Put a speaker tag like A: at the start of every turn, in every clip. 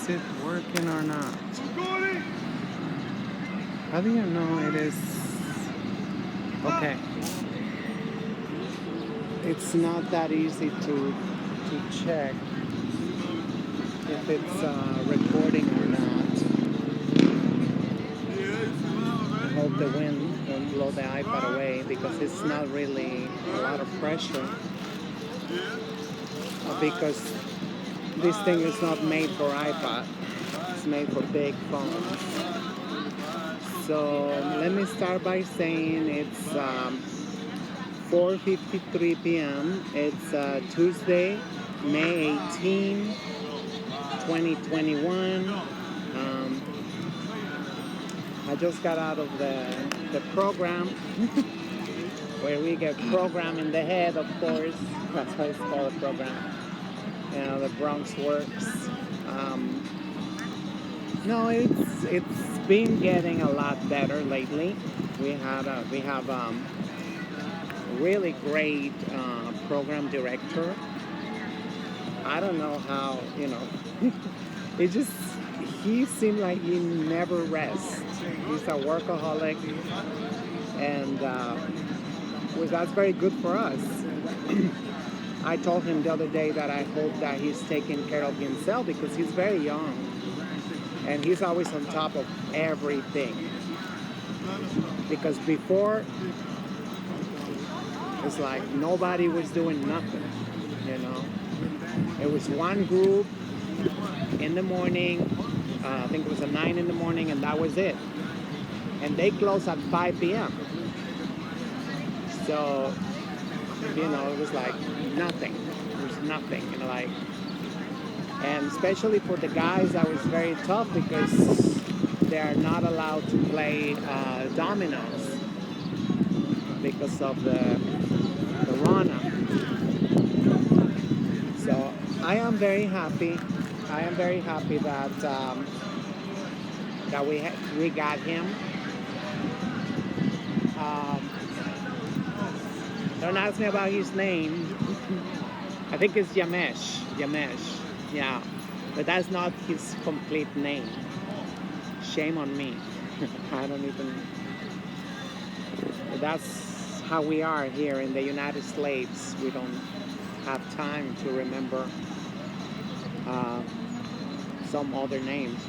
A: it working or not? How do you know it is? Okay. It's not that easy to check if it's recording or not. I hope the wind won't blow the iPad away because it's not really a lot of pressure. Because this thing is not made for iPad. It's made for big phones. So let me start by saying it's 4:53 p.m. It's Tuesday, May 18, 2021. I just got out of the program where we get programmed in the head, of course. That's why it's called a program. You know, the Bronx Works. No, it's been getting a lot better lately. We have really great program director. I don't know how, it just, he seemed like he never rests. He's a workaholic, and well, that's very good for us. I told him the other day that I hope that he's taking care of himself because he's very young and he's always on top of everything. Because before, it's like nobody was doing nothing, you know. It was one group in the morning, I think it was at 9 in the morning, and that was it. And they closed at 5 p.m. So, it was like nothing. It was nothing, and especially for the guys, that was very tough because they are not allowed to play dominoes because of the Rona. So I am very happy. I am very happy that that we got him. Don't ask me about his name. I think it's Yamesh. Yamesh. Yeah. But that's not his complete name. Shame on me. I don't even... But that's how we are here in the United States. We don't have time to remember some other names.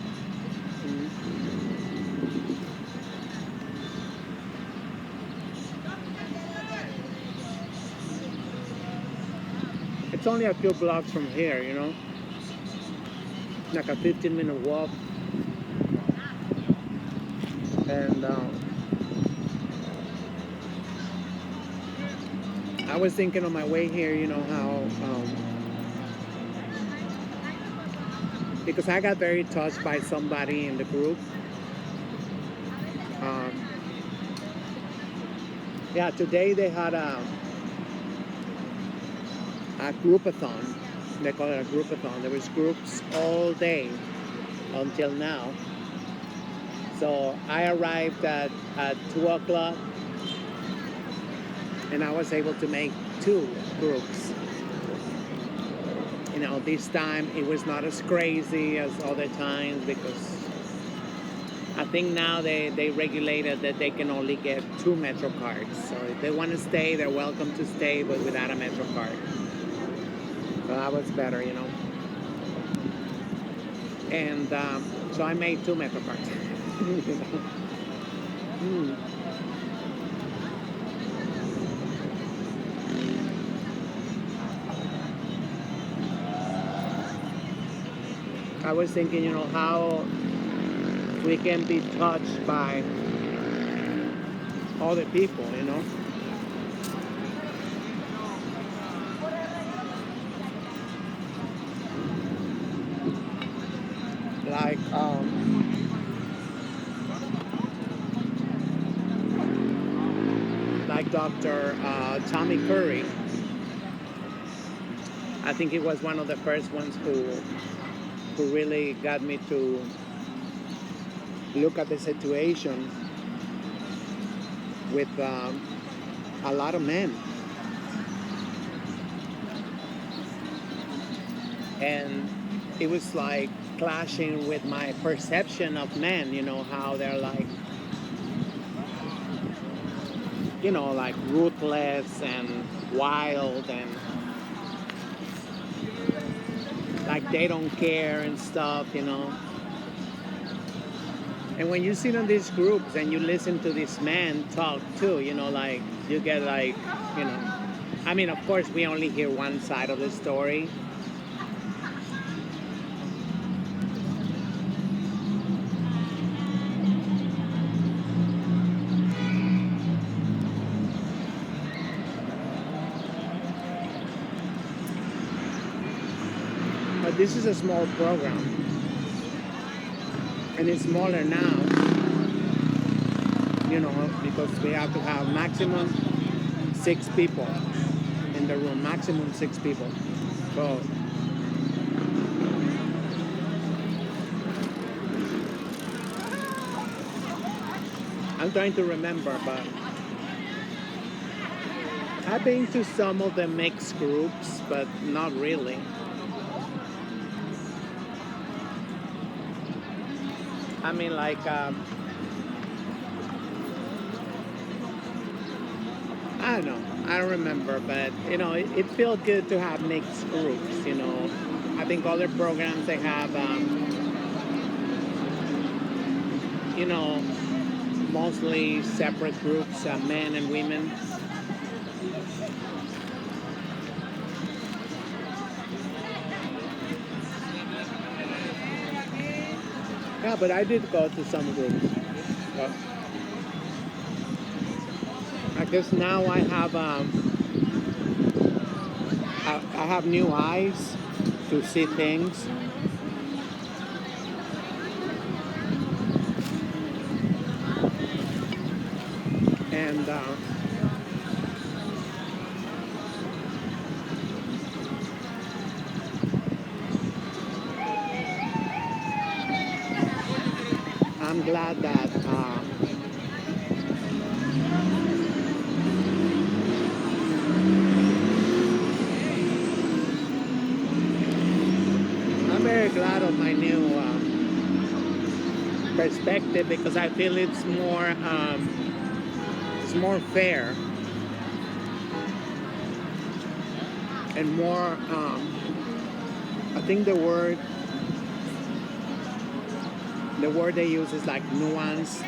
A: It's only a few blocks from here, like a 15-minute walk. And I was thinking on my way here, how because I got very touched by somebody in the group. Yeah, today they had a groupathon. They call it a groupathon. There was groups all day until now. So I arrived at 2 o'clock and I was able to make 2 groups. This time it was not as crazy as other times because I think now they regulated that they can only get 2 Metro cards. So if they want to stay, they're welcome to stay, but without a Metro card. So that was better, And so I made 2 Metro cards. I was thinking, how we can be touched by other people, like Dr. Tommy Curry. I think he was one of the first ones who really got me to look at the situation with a lot of men. And it was like clashing with my perception of men, how they're like, like ruthless and wild and like they don't care and stuff. And when you sit on these groups and you listen to these men talk too, like you get like, you know, I mean, of course, we only hear one side of the story. But this is a small program, and it's smaller now, because we have to have maximum 6 people in the room, maximum 6 people. So I'm trying to remember, but I've been to some of the mixed groups, but not really. I mean, like, I don't know. I don't remember, but it felt good to have mixed groups. I think other programs they have, mostly separate groups, men and women. Yeah, but I did go to some groups. But I guess now I have new eyes to see things. And I'm glad that I'm very glad of my new perspective because I feel it's more fair and more. I think the word they use is like nuanced.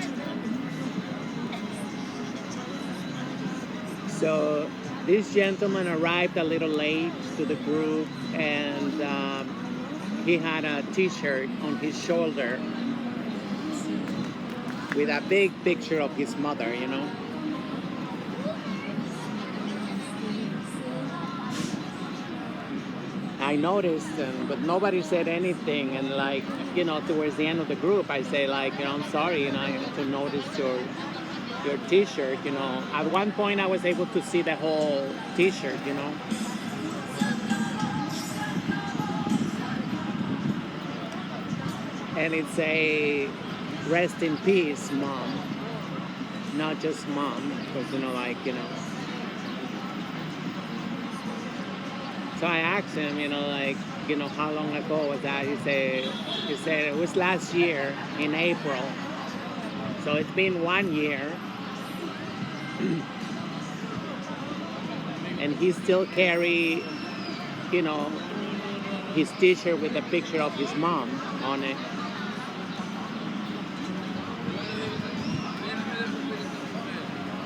A: So this gentleman arrived a little late to the group, and he had a T-shirt on his shoulder with a big picture of his mother. I noticed, but nobody said anything. And like, towards the end of the group, I say like, I'm sorry, I had to notice your T-shirt. At one point, I was able to see the whole T-shirt. And it's a rest in peace, mom, not just mom, because So I asked him, how long ago was that? He said it was last year in April. So it's been 1 year. And he still carry, his T-shirt with a picture of his mom on it.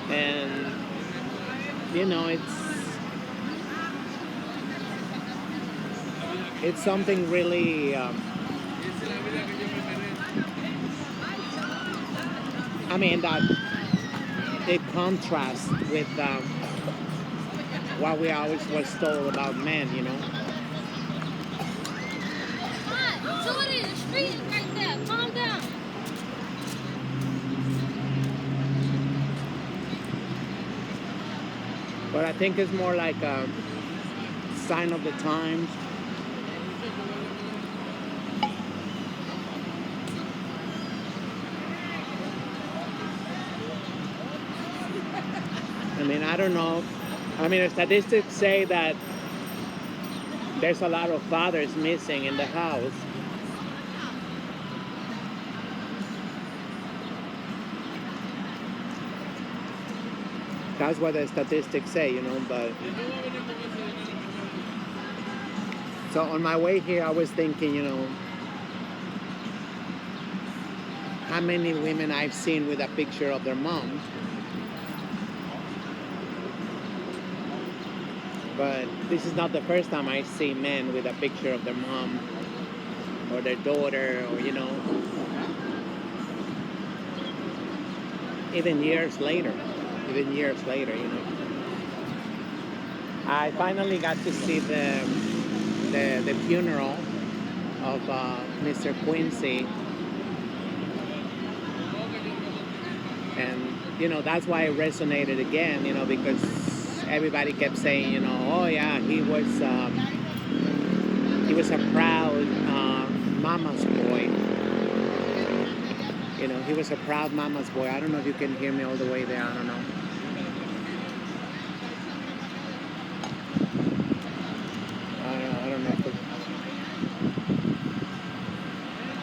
A: And, it's something really, I mean, that it contrasts with what we always was told about men.
B: Come on, Jordan, the street is right there. Calm down.
A: But I think it's more like a sign of the times. I mean, I don't know. I mean, the statistics say that There's a lot of fathers missing in the house. That's what the statistics say, you know. But so on my way here, I was thinking, you know, how many women I've seen with a picture of their mom. But this is not the first time I see men with a picture of their mom or their daughter, or, you know, even years later, you know. I finally got to see the funeral of Mr. Quincy, and you know that's why it resonated again, you know, because everybody kept saying, you know, oh yeah, he was a proud mama's boy. You know, he was a proud mama's boy. I don't know if you can hear me all the way there. I don't know. I don't know if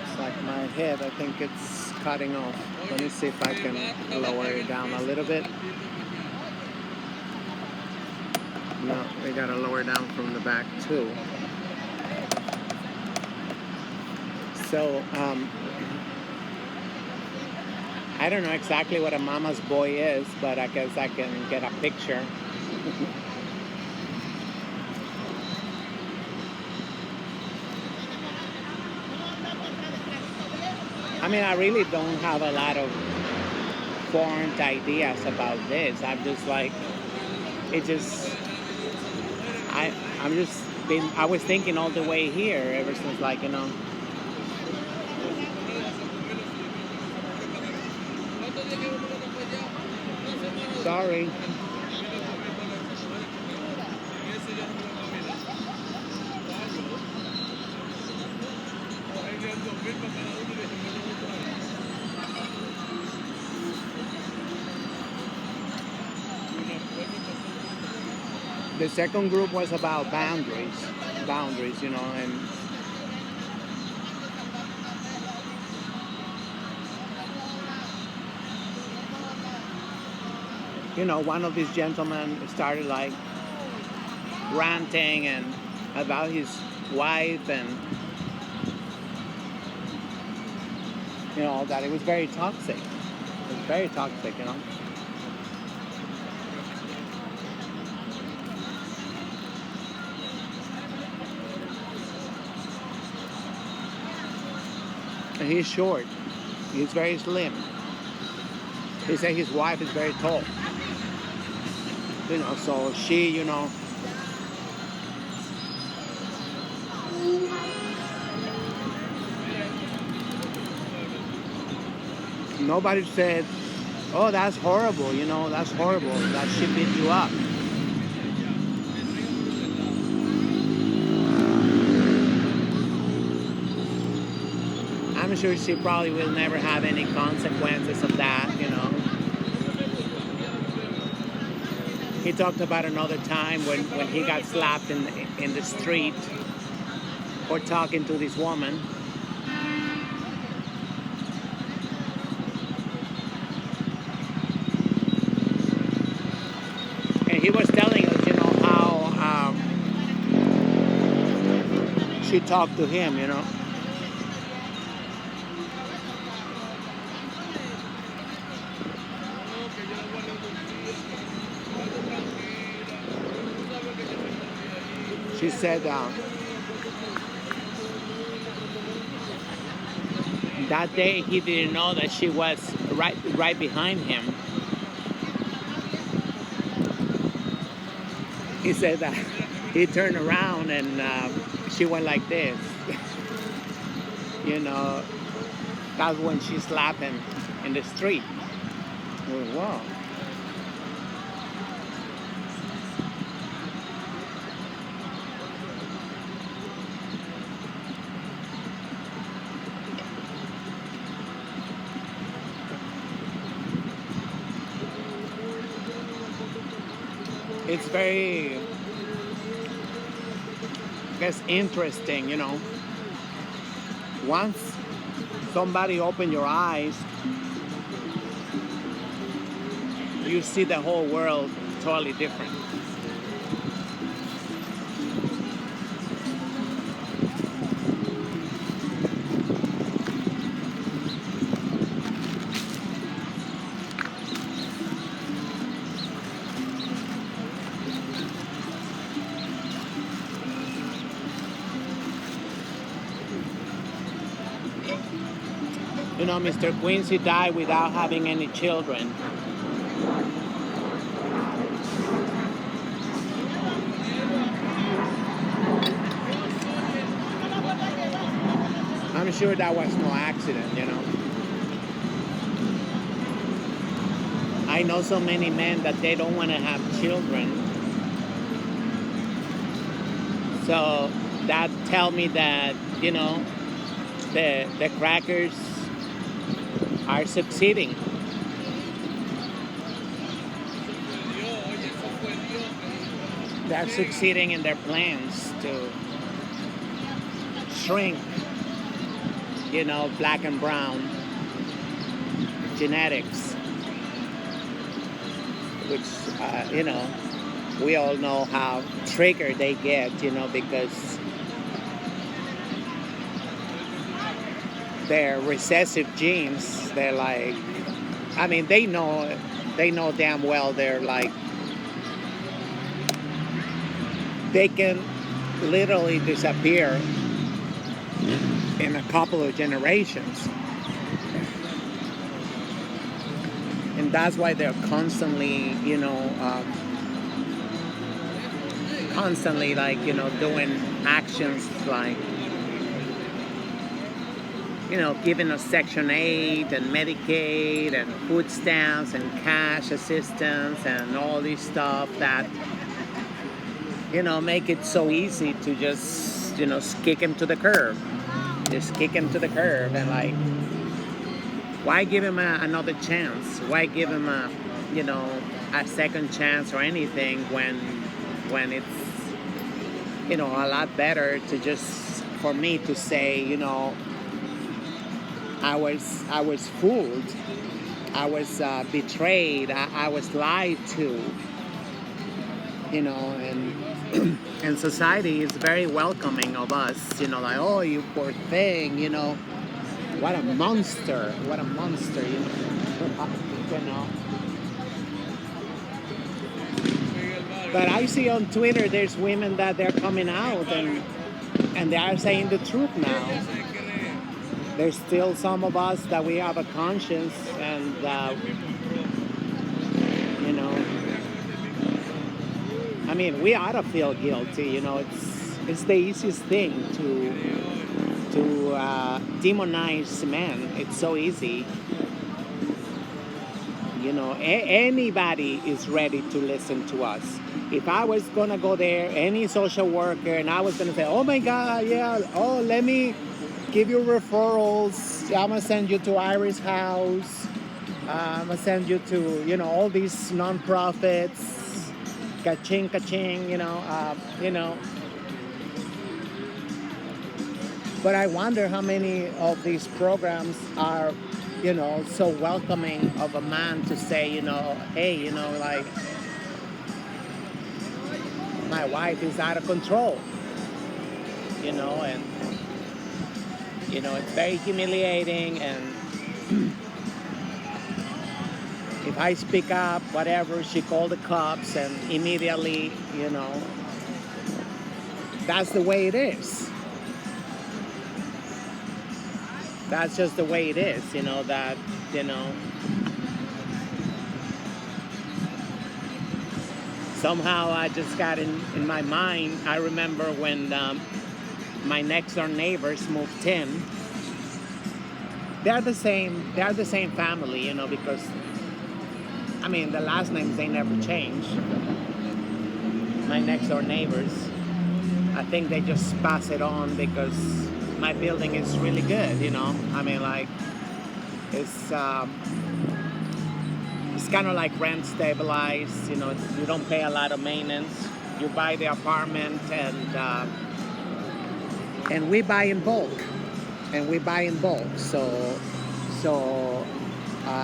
A: it's like my head. I think it's cutting off. Let me see if I can lower it down a little bit. No, we gotta lower down from the back too. So, I don't know exactly what a mama's boy is, but I guess I can get a picture. I mean, I really don't have a lot of formed ideas about this. I'm just like, it just, I was thinking all the way here ever since, like, you know. Sorry. The second group was about boundaries, you know, and you know, one of these gentlemen started like ranting and about his wife, and you know, that it was very toxic. It was very toxic, you know. And he's short. He's very slim. He said his wife is very tall. You know, so she, you know, nobody said, oh, that's horrible, you know, that's horrible, that she beat you up. I'm sure she probably will never have any consequences of that, you know. He talked about another time when he got slapped in the street for talking to this woman. And he was telling us, you know, how she talked to him, you know. She said that day he didn't know that she was right behind him. He said that he turned around and she went like this. You know, that's when she slapped him in the street. Well, wow. It's very gets interesting, you know. Once somebody open your eyes, you see the whole world totally different. You know, Mr. Quincy died without having any children. I'm sure that was no accident, you know. I know so many men that they don't want to have children. So that tell me that, you know, the crackers are succeeding. They're succeeding in their plans to shrink, you know, black and brown genetics, which, you know, we all know how triggered they get, you know, because their recessive genes, they're like, I mean, they know damn well they're like, they can literally disappear in a couple of generations. And that's why they're constantly, you know, constantly like, you know, doing actions like, you know, giving us Section 8 and Medicaid and food stamps and cash assistance and all this stuff that, you know, make it so easy to just, you know, kick him to the curb. Just kick him to the curb and like, why give him another chance? Why give him a, you know, a second chance or anything when it's, you know, a lot better to just, for me to say, you know, I was fooled, I was betrayed, I was lied to, you know, and and society is very welcoming of us, you know, like, oh, you poor thing, you know, what a monster, you know, you know. But I see on Twitter there's women that they're coming out and they are saying the truth now. There's still some of us that we have a conscience and, you know, I mean, we ought to feel guilty, you know, it's the easiest thing to demonize men. It's so easy. You know, anybody is ready to listen to us. If I was gonna go there, any social worker, and I was gonna say, oh my God, yeah, oh, let me give you referrals. I'm gonna send you to Iris House. I'm gonna send you to, you know, all these nonprofits. Ka-ching, ka-ching, you know, you know. But I wonder how many of these programs are, you know, so welcoming of a man to say, you know, hey, you know, like, my wife is out of control, you know, and, you know, it's very humiliating, and if I speak up, whatever, she called the cops, and immediately, you know, that's the way it is. That's just the way it is, you know, that, you know, somehow I just got in my mind, I remember when my next door neighbors moved in. They're the same family, you know, because, I mean, the last names, they never change. My next door neighbors, I think they just pass it on because my building is really good, you know. I mean, like, it's kind of like rent stabilized, you know. You don't pay a lot of maintenance. You buy the apartment, and and we buy in bulk, and we buy in bulk. So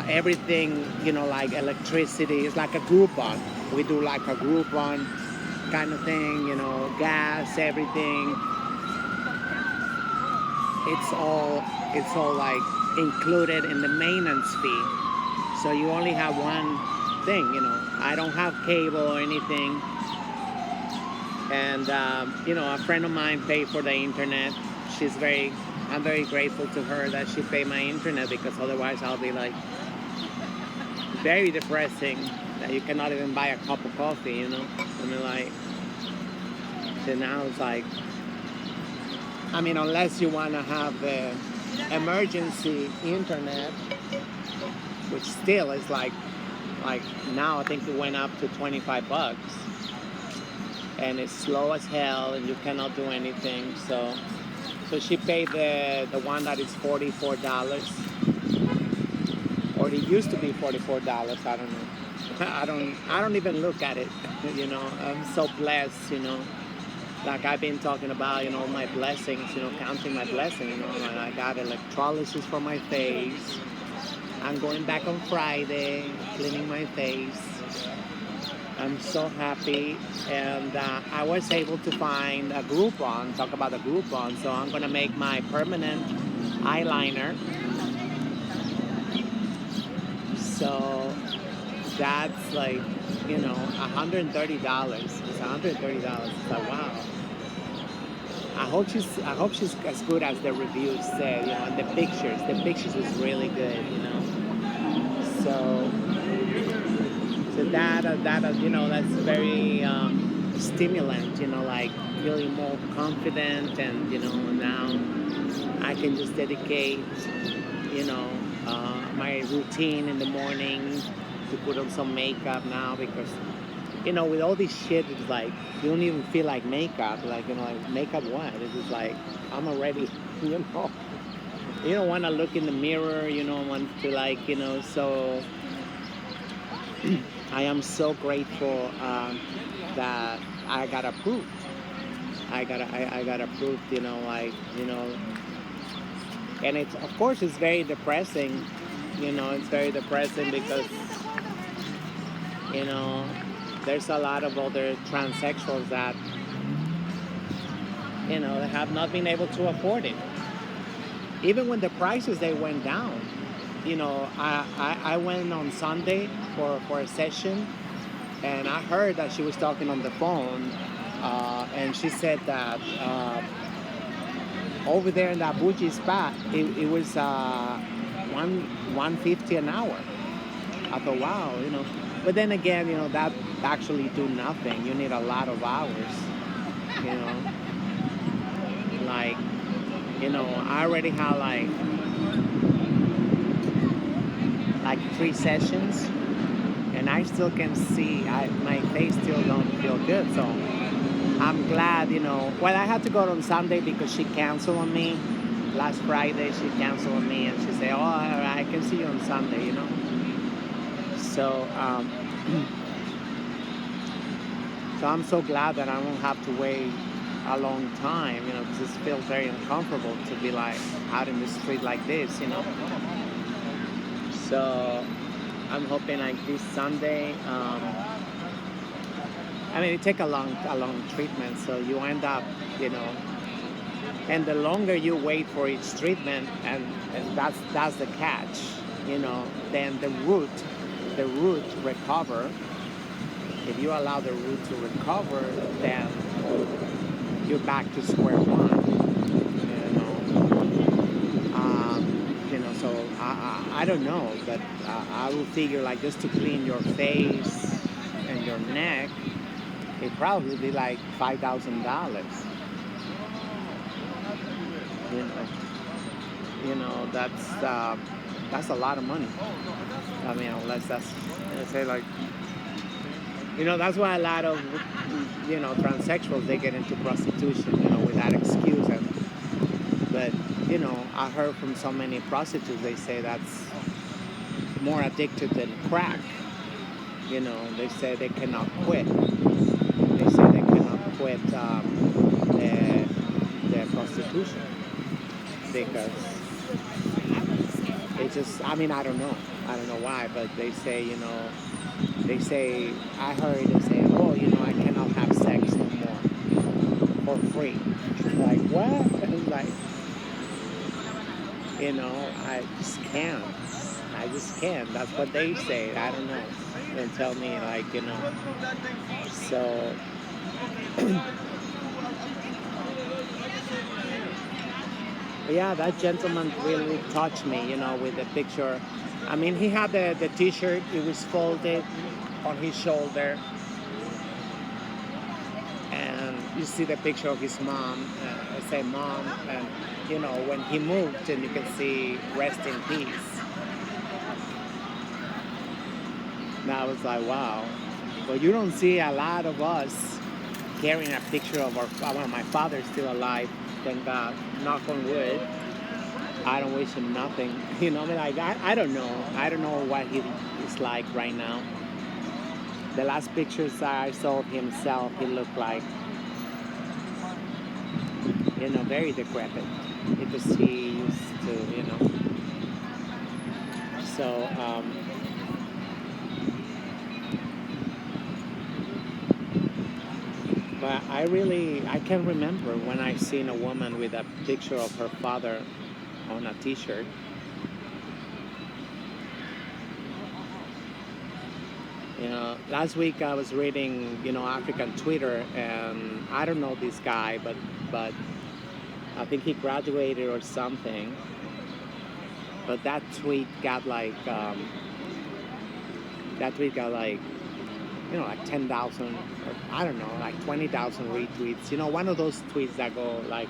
A: everything, like electricity is like a Groupon. We do like a Groupon kind of thing, gas, everything. It's all like included in the maintenance fee. So you only have one thing. I don't have cable or anything. And a friend of mine paid for the internet. I'm very grateful to her that she paid my internet, because otherwise I'll be like very depressing that you cannot even buy a cup of coffee. I mean, like, so now it's like, unless you want to have the emergency internet, which still is like now I think it went up to $25, and it's slow as hell, and you cannot do anything. So she paid the one that is $44, or it used to be $44. I don't know. I don't even look at it. I'm so blessed. Like I've been talking about, my blessings. Counting my blessings. I got electrolysis for my face. I'm going back on Friday, cleaning my face. I'm so happy, and I was able to find a Groupon. Talk about a Groupon. So I'm gonna make my permanent eyeliner. So that's like, $130. It's $130. It's like, wow. I hope she's as good as the reviews said. And the pictures is really good. So that's very stimulant. Like feeling more confident, and now I can just dedicate my routine in the morning to put on some makeup now, because with all this shit, it's like you don't even feel like makeup. Like like makeup what? It's just like I'm already you don't want to look in the mirror. You don't want to so I am so grateful that I got approved. I got approved. And it's, of course, it's very depressing. It's very depressing because there's a lot of other transsexuals that they have not been able to afford it. Even when the prices they went down. I went on Sunday for a session, and I heard that she was talking on the phone, and she said that over there in that bougie spot, it was $150 an hour. I thought, wow, But then again, that actually do nothing. You need a lot of hours, Like, I already have like 3 sessions, and I still can see my face still don't feel good. So I'm glad, Well, I had to go on Sunday because she canceled on me. Last Friday she canceled on me, and she said, "Oh, I can see you on Sunday," So so I'm so glad that I won't have to wait a long time, because it feels very uncomfortable to be like out in the street like this, So I'm hoping like this Sunday. It takes a long treatment, so you end up, and the longer you wait for each treatment, and that's the catch, then the root recover. If you allow the root to recover, then you're back to square one. So I don't know, but I will figure like just to clean your face and your neck, it probably be like $5,000. That's a lot of money. Unless that's, say like, that's why a lot of, transsexuals, they get into prostitution, with that excuse. But, I heard from so many prostitutes, they say that's more addicted than crack. They say they cannot quit. They say they cannot quit the prostitution because it's just, I mean, I don't know why, but they say, they say, I heard they say, oh, I cannot have sex no more for free. Like, what? It's like, I just can't. I just can't. That's what they say. I don't know. And tell me, like, so. Yeah, that gentleman really touched me, with the picture. I mean, he had the t-shirt, it was folded on his shoulder. And you see the picture of his mom, I say mom, and, when he moved, and you can see rest in peace. And I was like, wow. But you don't see a lot of us carrying a picture of my father's still alive, thank God, knock on wood. I don't wish him nothing. Like I don't know. I don't know what he is like right now. The last pictures I saw of himself, he looked like, very decrepit. Because he used to, So, but I can remember when I seen a woman with a picture of her father on a t-shirt. Last week I was reading, African Twitter, and I don't know this guy, but I think he graduated or something. But that tweet got like, like 10,000, or I don't know, like 20,000 retweets. One of those tweets that go like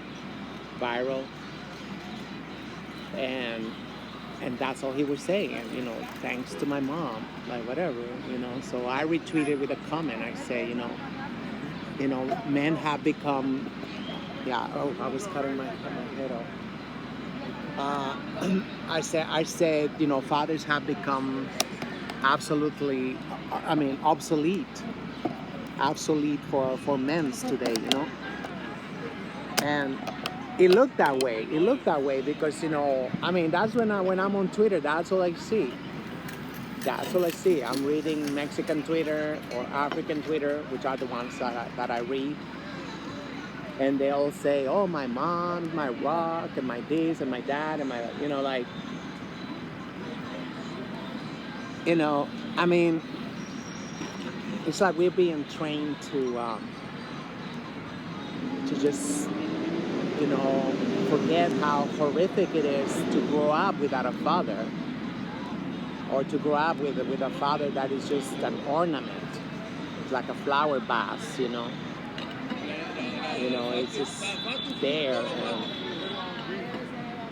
A: viral. And that's all he was saying, thanks to my mom, like whatever, So I retweeted with a comment. I say, men have become, yeah. Oh, I was cutting my head off. I said, fathers have become absolutely, obsolete for men today, and it looked that way. It looked that way because, that's when I'm on Twitter, that's all I see. That's all I see. I'm reading Mexican Twitter or African Twitter, which are the ones that I read. And they all say, oh, my mom, my rock, and my this, and my dad, and my, like, it's like we're being trained to just, forget how horrific it is to grow up without a father, or to grow up with a father that is just an ornament. It's like a flower vase, it's just there.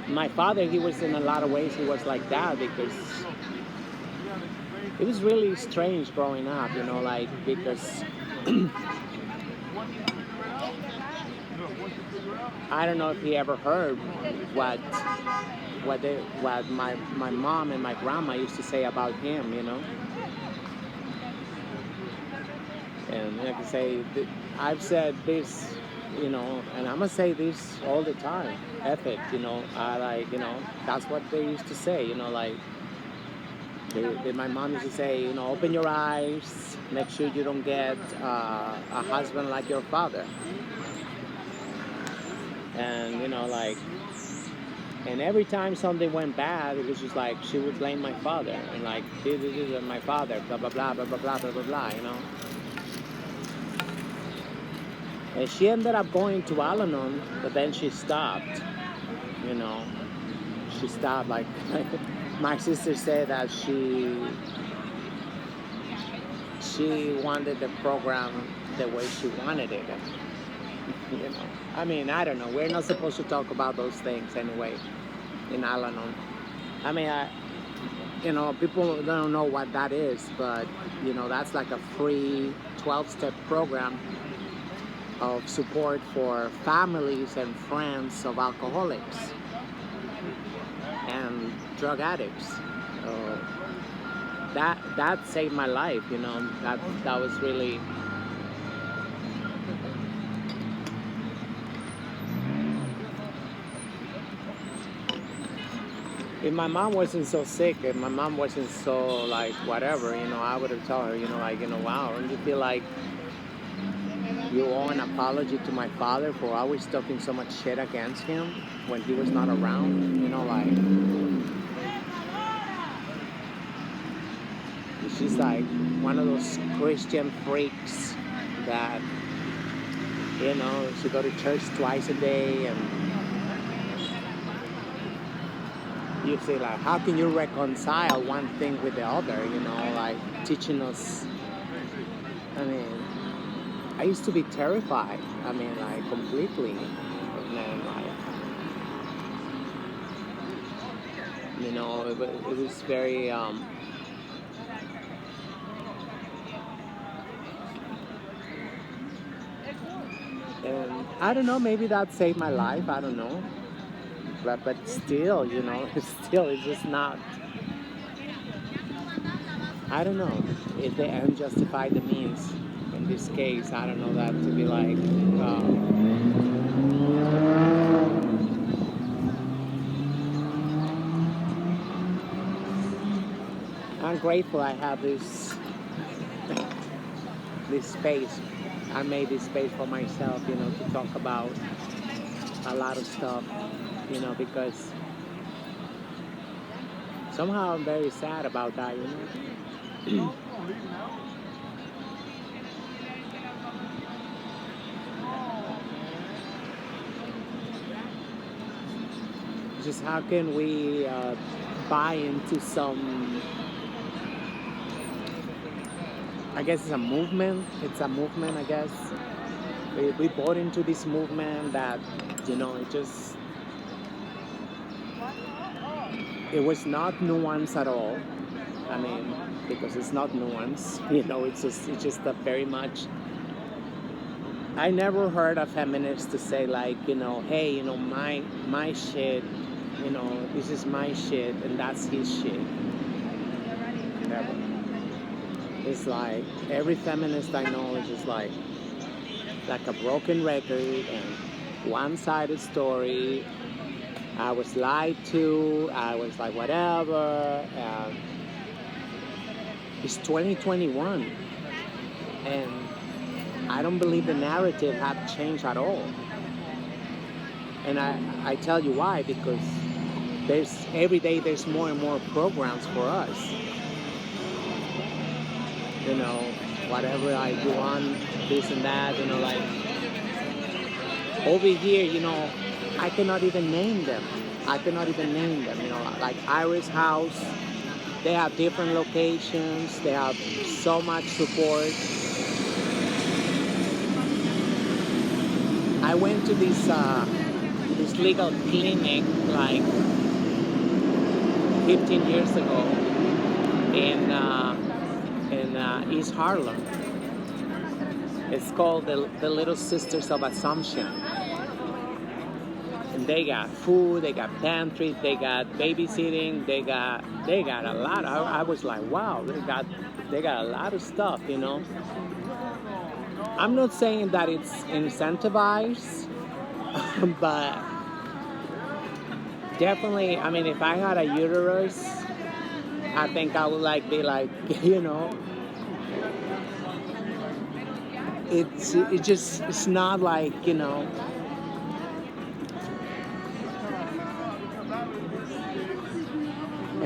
A: And my father, he was, in a lot of ways, he was like that, because it was really strange growing up, because I don't know if he ever heard what my mom and my grandma used to say about him, And like I say, I've said this, and I'm gonna say this all the time. Ethic, that's what they used to say, like. My mom used to say, open your eyes, make sure you don't get a husband like your father. And, and every time something went bad, it was just like, she would blame my father. And like, this is my father, blah, blah, blah, blah, blah, blah, blah, blah, blah, And she ended up going to Al-Anon, but then she stopped, She stopped, like my sister said that she wanted the program the way she wanted it. And, I don't know. We're not supposed to talk about those things anyway in Al-Anon. People don't know what that is, but, that's like a free 12-step program of support for families and friends of alcoholics and drug addicts. That saved my life, that was really, if my mom wasn't so sick, if my mom wasn't so like whatever, I would have told her, like, wow, don't you feel like you owe an apology to my father for always talking so much shit against him when he was not around? Like, she's like one of those Christian freaks that, she go to church twice a day, and you say like, how can you reconcile one thing with the other? Like teaching us. I mean, I used to be terrified. I mean, like completely. And then, like, it was very. And I don't know. Maybe that saved my life. I don't know. But still, still, it's just not. I don't know if the end justified the means. In this case, I don't know that to be like. I'm grateful I have this space. I made this space for myself, to talk about a lot of stuff, because somehow I'm very sad about that, Just how can we buy into some, I guess it's a movement. It's a movement, I guess. We bought into this movement that, it was not nuance at all. I mean, because it's not nuance, it's just a very much. I never heard a feminist to say like, hey, my shit, this is my shit and that's his shit. Never. It's like every feminist I know is just like a broken record and one-sided story. I was lied to. I was like whatever. It's 2021, and I don't believe the narrative have changed at all. And I tell you why, because every day there's more and more programs for us. Whatever I do on this and that, like over here, I cannot even name them. Like Iris House, they have different locations. They have so much support. I went to this legal clinic like 15 years ago in East Harlem. It's called the Little Sisters of Assumption. And they got food, they got pantries, they got babysitting, they got a lot. I was like, wow, they got a lot of stuff, I'm not saying that it's incentivized, but definitely, I mean, if I had a uterus, I think I would be like, it's not like, and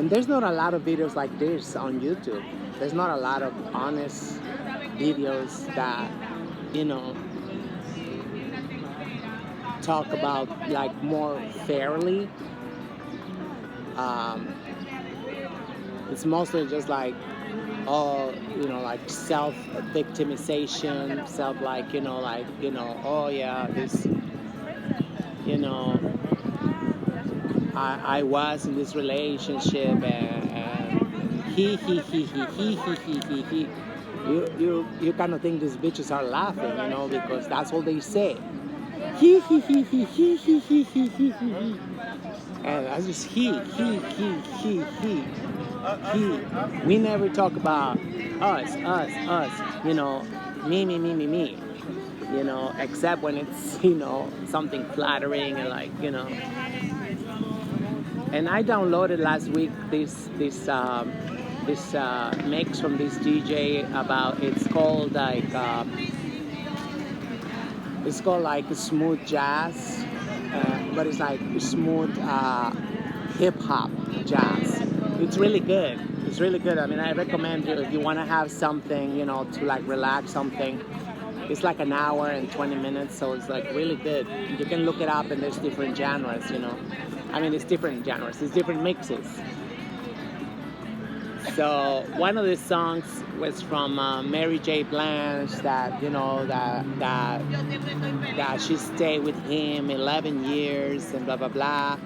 A: there's not a lot of videos like this on YouTube. There's not a lot of honest videos that, talk about like more fairly. It's mostly just like, like self-victimization, oh yeah, this, I was in this relationship and he. You kind of think these bitches are laughing, because that's all they say. He. And that's just he. We never talk about us, me, except when it's, something flattering and like, And I downloaded last week this mix from this DJ about it's called like smooth jazz, but it's like smooth hip hop jazz. It's really good. It's really good. I mean, I recommend you if you want to have something, to like relax something. It's like an hour and 20 minutes, so it's like really good. You can look it up, and there's different genres. I mean, it's different genres. It's different mixes. So one of the songs was from Mary J. Blige that she stayed with him 11 years and blah blah blah.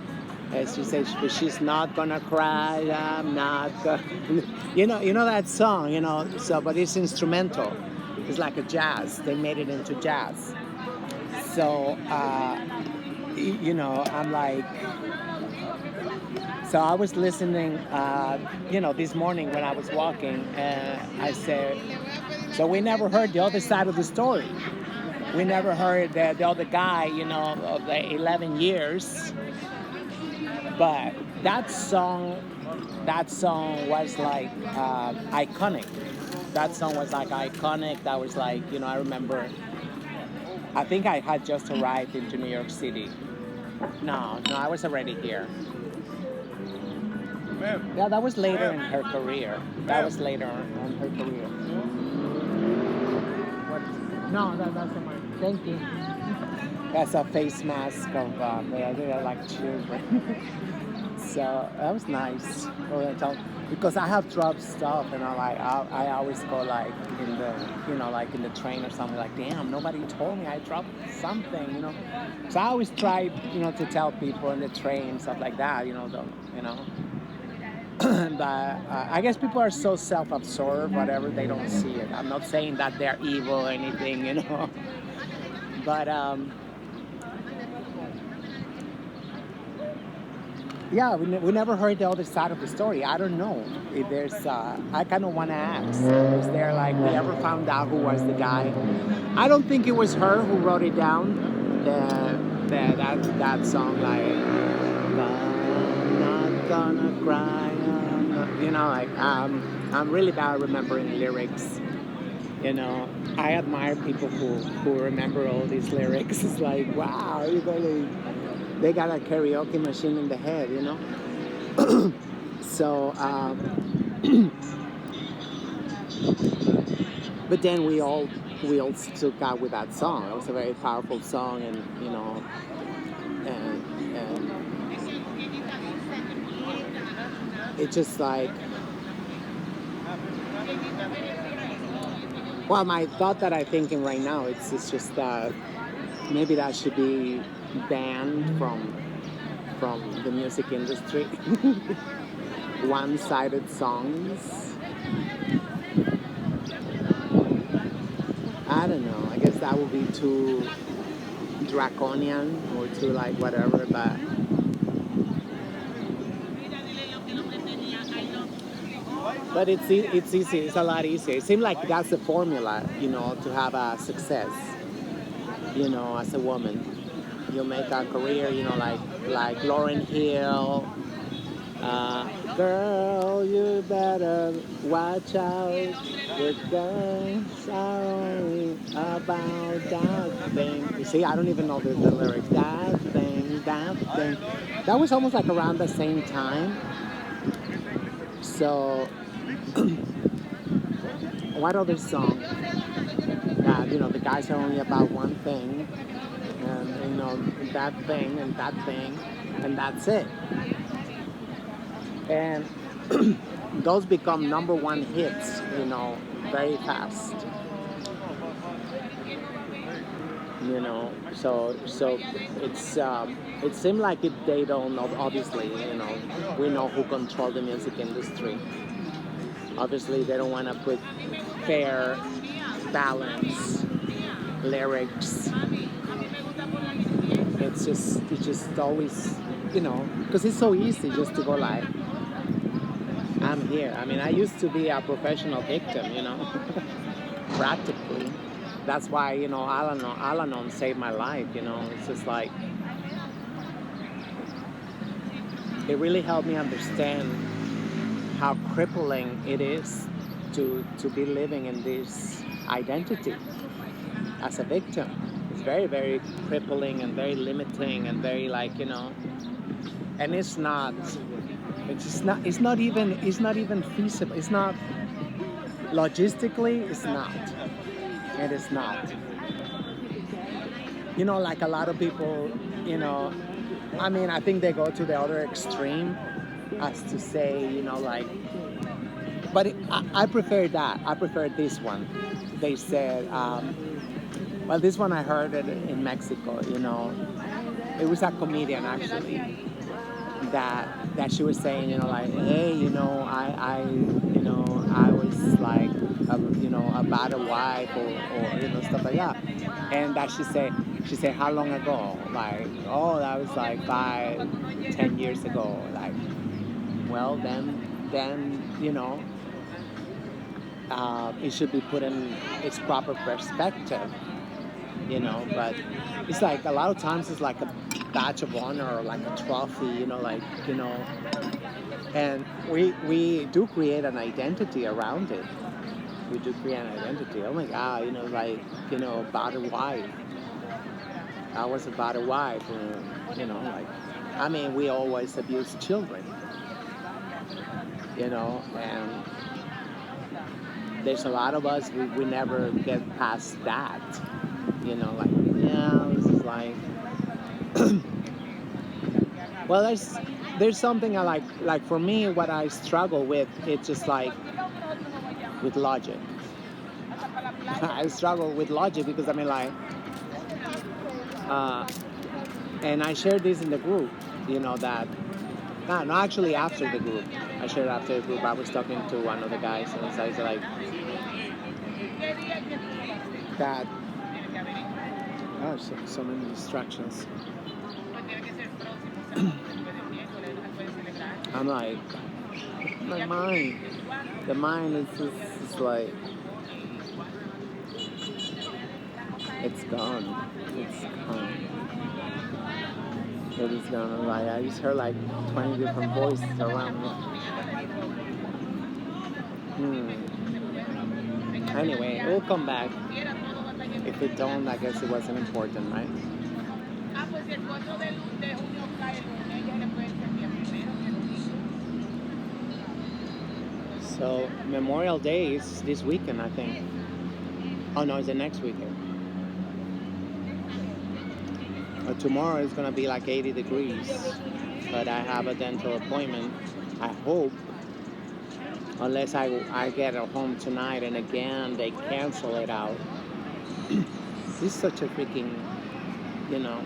A: As she said, she's not gonna cry. I'm not gonna. You know that song. So but it's instrumental. It's like a jazz. They made it into jazz. So I'm like. So I was listening, this morning when I was walking, and I said, so we never heard the other side of the story. We never heard the other guy, of the 11 years. But that song was like iconic. That song was like iconic. That was like, I remember, I think I had just arrived into New York City. No, I was already here. Yeah, that was later in her career. That was later on her career. What? No, that's not mine. Thank you. That's a face mask of, they're like children. So that was nice. Because I have dropped stuff, and I always go like in the, like in the train or something, like, damn, nobody told me I dropped something. So I always try, to tell people in the train, stuff like that, But I guess people are so self-absorbed, whatever, they don't see it. I'm not saying that they're evil or anything, But yeah, we never heard the other side of the story. I don't know if there's. I kind of want to ask: is there like we ever found out who was the guy? I don't think it was her who wrote it down. That song like I'm not gonna cry. I'm really bad at remembering lyrics. I admire people who remember all these lyrics. It's like, wow, they got a karaoke machine in the head. So, but then we all stuck out with that song. It was a very powerful song, and and it's just like. Well, my thought that I'm thinking right now, it's just that maybe that should be banned from the music industry. One-sided songs. I don't know. I guess that would be too draconian or too like whatever, but. But it's easy. It's a lot easier. It seems like that's the formula, to have a success. As a woman, you make a career. Like Lauryn Hill. Girl, you better watch out. The girls are only about that thing. You see, I don't even know the lyrics. That thing, that thing. That was almost like around the same time. So. What other song that the guys are only about one thing, and that thing and that thing, and that's it, and those become number one hits, very fast. So it seemed like they don't know. Obviously, we know who control the music industry. Obviously, they don't want to put fair, balance, lyrics. It's just always, because it's so easy just to go like, I'm here. I mean, I used to be a professional victim, practically. That's why, Al-Anon saved my life, It's just like, it really helped me understand how crippling it is to be living in this identity as a victim. It's very, very crippling and very limiting and very like, and it's not even feasible. It's not logistically, it's not. It is not. Like a lot of people, I mean, I think they go to the other extreme as to say, like, but I prefer that. I prefer this one. They said, well, this one I heard it in Mexico, it was a comedian actually that she was saying, like, hey, I was like, a bad wife or stuff like that, and that she said, how long ago? Like, oh, that was like 5, 10 years ago. Like, well, then it should be put in its proper perspective, but it's like a lot of times it's like a badge of honor or like a trophy, like, and we do create an identity around it. We do create an identity. Oh my God, like, bad wife. I was a bad wife, like, I mean, we always abuse children, and there's a lot of us, we never get past that, like, yeah, this is like, well, there's something I like for me, what I struggle with, it's just like with logic. I struggle with logic because I mean, like, uh, and I shared this in the group, that, no, actually after the group, I shared after the group, I was talking to one of the guys, and I was like, that, oh, so many distractions. I'm like, my mind, the mind is just like, it's gone. It's gone. It is gone. Like, I just heard like 20 different voices around me. Anyway, it will come back. If it don't, I guess it wasn't important, right? So Memorial Day is this weekend, I think. Oh no, it's the next weekend. Tomorrow is gonna be like 80 degrees, but I have a dental appointment. I hope, unless I get it home tonight and again they cancel it out. This is such a freaking, you know,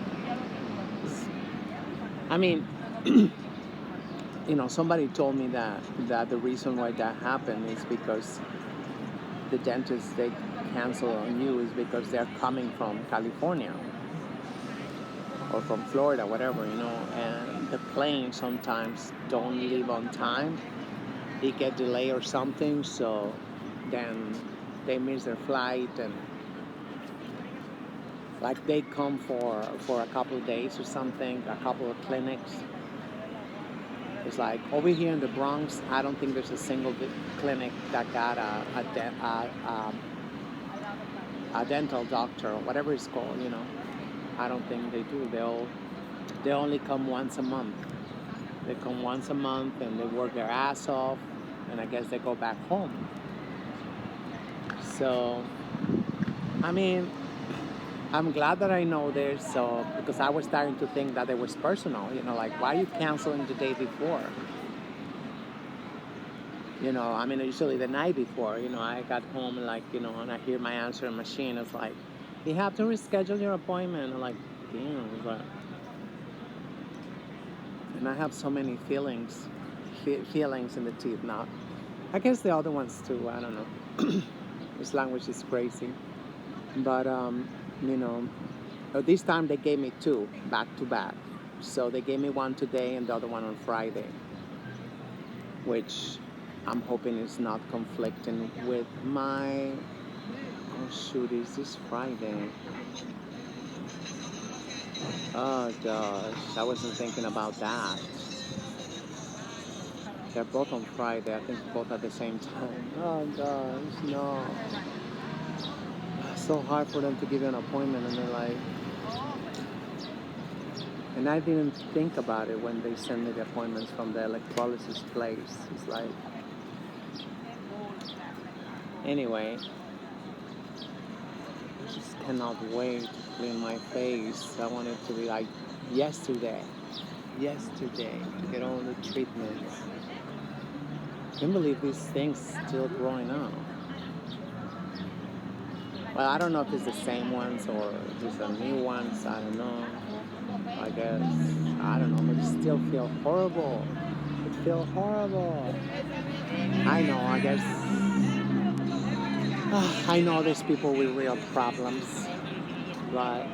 A: I mean, somebody told me that the reason why that happened is because the dentists, they cancel on you is because they're coming from California or from Florida, whatever, and the planes sometimes don't leave on time. They get delayed or something, so then they miss their flight, and like they come for a couple of days or something, a couple of clinics. It's like over here in the Bronx, I don't think there's a single clinic that got a dental doctor or whatever it's called, I don't think they do. They only come once a month. They come once a month and they work their ass off, and I guess they go back home. So, I mean, I'm glad that I know this, so, because I was starting to think that it was personal, like, why are you canceling the day before? I mean, usually the night before, I got home and like, and I hear my answering machine. It's like, you have to reschedule your appointment. I'm like, damn, but, and I have so many feelings in the teeth now. I guess the other ones too, I don't know. This language is crazy. But, this time they gave me 2 back to back. So they gave me one today and the other one on Friday, which I'm hoping is not conflicting with my, oh shoot, is this Friday? Oh gosh, I wasn't thinking about that. They're both on Friday. I think both at the same time. Oh gosh, no. It's so hard for them to give you an appointment, and they're like, and I didn't think about it when they send me the appointments from the electrolysis place. It's like, anyway, I just cannot wait to clean my face. I want it to be like yesterday. Yesterday, to get all the treatments. I can't believe these things still growing up. Well, I don't know if it's the same ones or just a new ones. I don't know. I guess. I don't know, but it still feel horrible. It feels horrible. I know, I guess. I know there's people with real problems. But,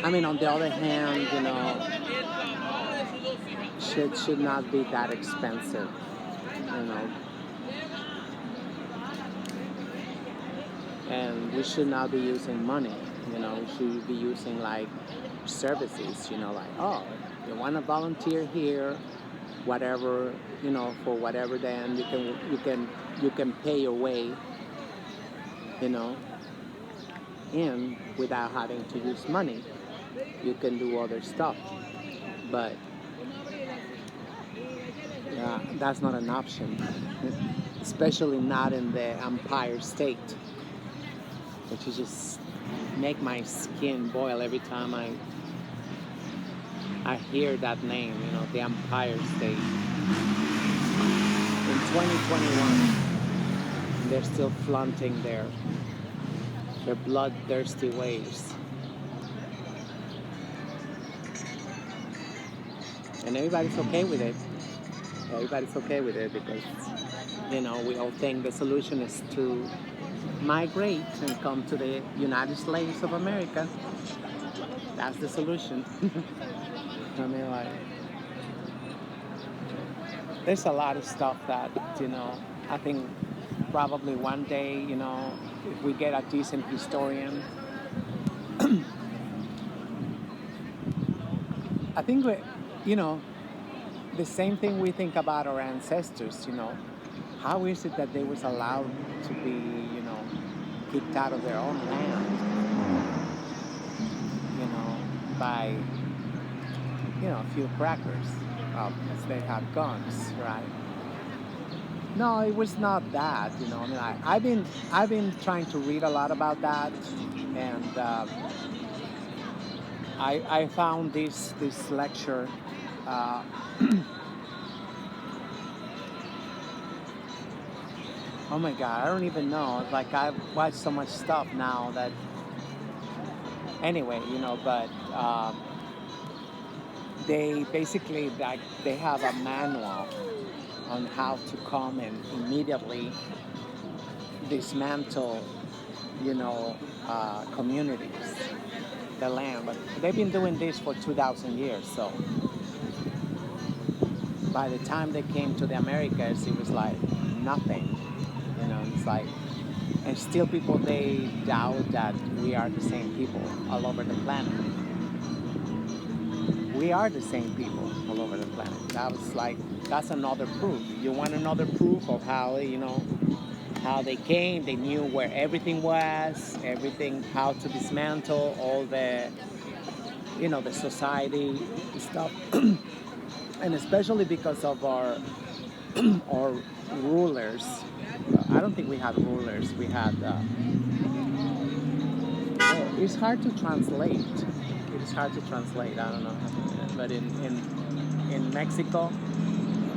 A: I mean, on the other hand, shit should not be that expensive. You know. And we should not be using money. We should be using like services. Like, oh, you want to volunteer here, whatever, for whatever. Then you can pay your way, and without having to use money, you can do other stuff. But yeah, that's not an option, especially not in the Empire State, which is just make my skin boil every time I hear that name, the Empire State. In 2021, they're still flaunting their bloodthirsty ways. And everybody's okay with it. Everybody's okay with it because, we all think the solution is to migrate and come to the United States of America. That's the solution. I mean, like, there's a lot of stuff that, I think probably one day, if we get a decent historian, I think, the same thing we think about our ancestors, how is it that they was allowed to be, kicked out of their own land, by, a few crackers, because they had guns, right? No, it was not that, I mean, I've been trying to read a lot about that, and I found this lecture. Oh my God, I don't even know. Like, I've watched so much stuff now that. Anyway, but they basically, like, they have a manual on how to come and immediately dismantle, communities, the land. But they've been doing this for 2,000 years, so by the time they came to the Americas, it was like nothing. It's like, and still people, they doubt that we are the same people all over the planet. We are the same people all over the planet. That's another proof. You want another proof of how, how they came, they knew where everything was, how to dismantle all the, the society stuff. And especially because of our rulers. I don't think we had rulers. We had. It's hard to translate. It is hard to translate. I don't know. But in Mexico,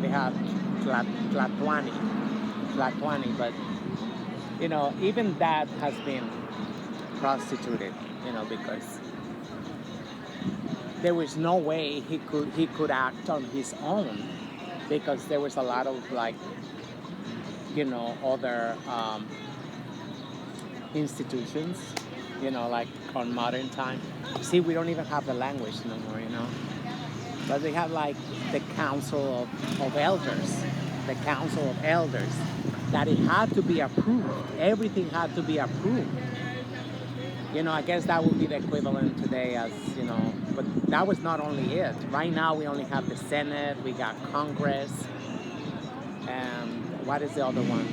A: they have Tlatuani. But even that has been prostituted. Because there was no way he could act on his own, because there was a lot of other institutions, like on modern time. See, we don't even have the language no more, but they have like the council of elders, that it had to be approved. Everything had to be approved. I guess that would be the equivalent today as, But that was not only it. Right now we only have the Senate, we got Congress, and what is the other one?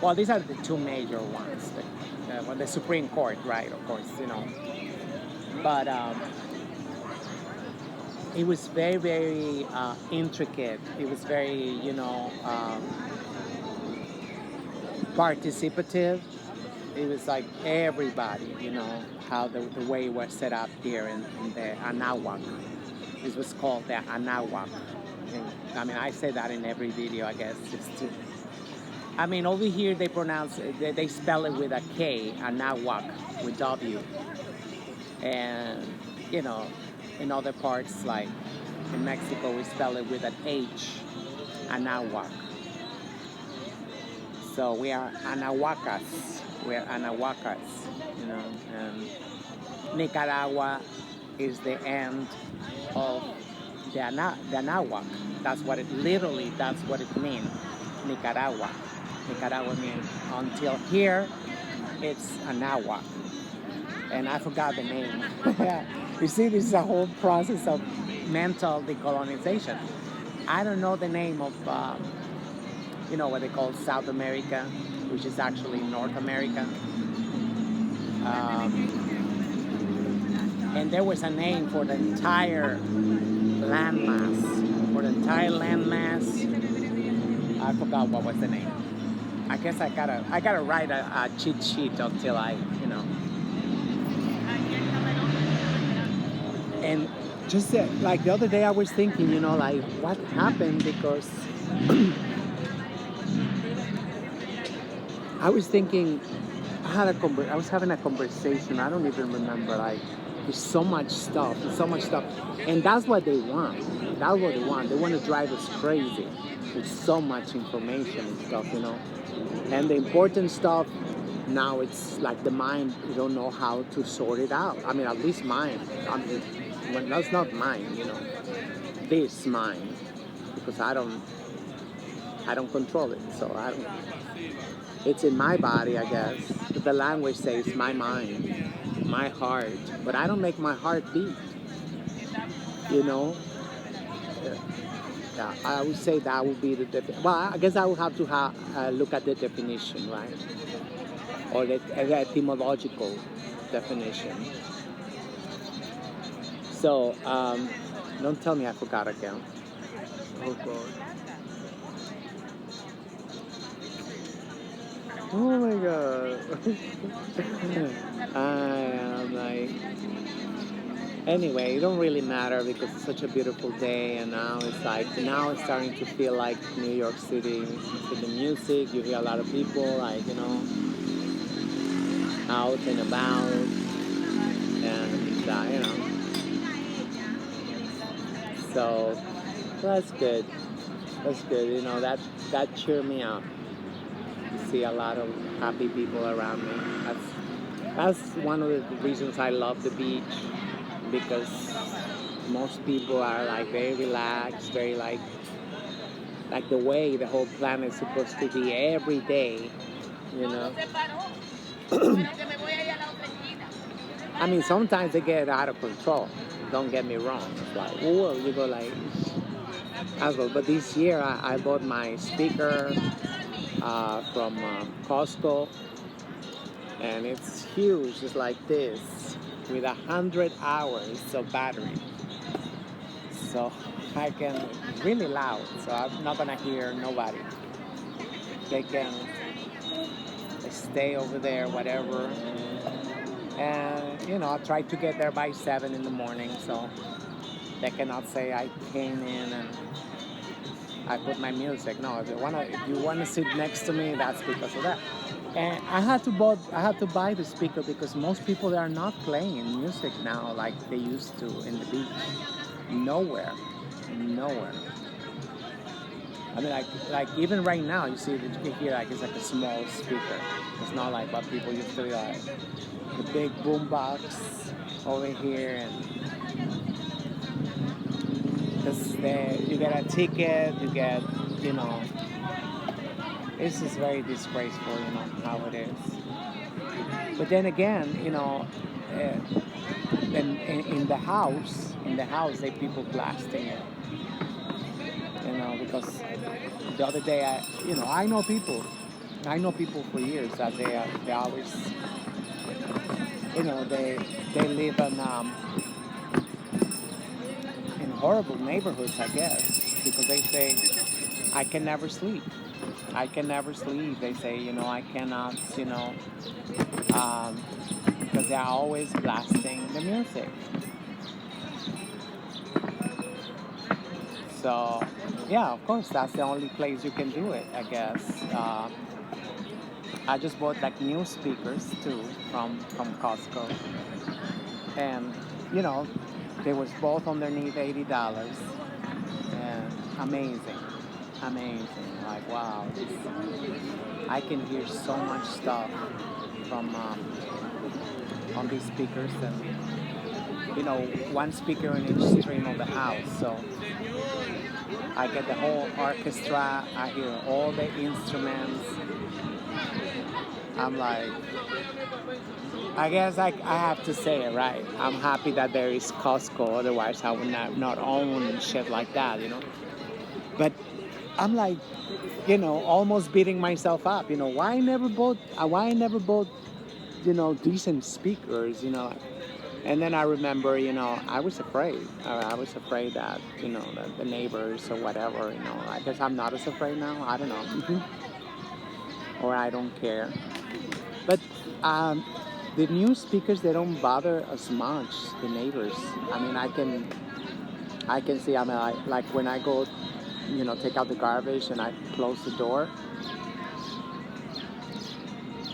A: Well, these are the two major ones. The Supreme Court, right? Of course, But it was very, very intricate. It was very, participative. It was like everybody, how the way it was set up here in the Anahuac. This was called the Anahuac. And, I mean, I say that in every video, I guess, just to. I mean, over here they spell it with a K, Anahuac, with W. And, you know, in other parts, like in Mexico, we spell it with an H, Anahuac. So we are Anahuacas. We are Anahuacas, and Nicaragua is the end of the Anahuac. That's what it means, Nicaragua. Nicaragua means until here, it's Anahuac. And I forgot the name. You see, this is a whole process of mental decolonization. I don't know the name of, what they call South America, which is actually North America. And there was a name for the entire landmass. I forgot what was the name. I guess I gotta write a cheat sheet until And just like the other day, I was thinking, like what happened, because I was thinking, I was having a conversation. I don't even remember. Like, there's so much stuff, and that's what they want. That's what they want. They want to drive us crazy with so much information and stuff, And the important stuff now, it's like the mind. You don't know how to sort it out. I mean, at least mine. That's not mine, This mine, because I don't control it. So I don't. It's in my body, I guess. But the language says my mind, my heart. But I don't make my heart beat. Yeah, I would say that would be the definition. Well, I guess I would have to look at the definition, right? Or the etymological definition. So, don't tell me I forgot again. Oh, God. Oh my God. I am like. Anyway, it don't really matter because it's such a beautiful day, and now it's starting to feel like New York City. With the music, you hear a lot of people out and about, and So that's good. That's good. That cheered me up. See a lot of happy people around me. That's one of the reasons I love the beach, because most people are like very relaxed, very like the way the whole planet is supposed to be every day, I mean, sometimes they get out of control. Don't get me wrong. It's like, whoa, you go like, as well. But this year I bought my speaker from Costco, and it's huge. It's like this, with 100 hours of battery. So I can, it's really loud, so I'm not gonna hear nobody. They can stay over there, whatever. And I try to get there by 7 in the morning, so they cannot say I came in and I put my music. No, if you wanna sit next to me, that's because of that. And I had to buy the speaker because most people are not playing music now like they used to in the beach. Nowhere. I mean, like even right now, you see that you can hear it's like a small speaker. It's not like what people used to like the big boom box over here, and because you get a ticket, you get it's just very disgraceful, how it is. But then again, and in the house, they people blasting it. Because the other day, I know people for years that they always, they live in horrible neighborhoods, I guess, because they say I can never sleep. I can never sleep. They say, I cannot, um, because they're always blasting the music. So, yeah, of course, that's the only place you can do it, I guess. I just bought like new speakers too from Costco, and you know, they was both underneath $80, and amazing, amazing. Like wow, I can hear so much stuff from on these speakers, and one speaker in each stream of the house, so I get the whole orchestra. I hear all the instruments. I'm like, I guess I have to say it right. I'm happy that there is Costco. Otherwise, I would not own shit like that. But I'm like, almost beating myself up. Why I never bought, decent speakers. And then I remember, I was afraid. I was afraid that, the neighbors or whatever. I guess I'm not as afraid now. I don't know, or I don't care. But the new speakers, they don't bother as much the neighbors. I mean, I can see. I mean, like when I go, take out the garbage and I close the door,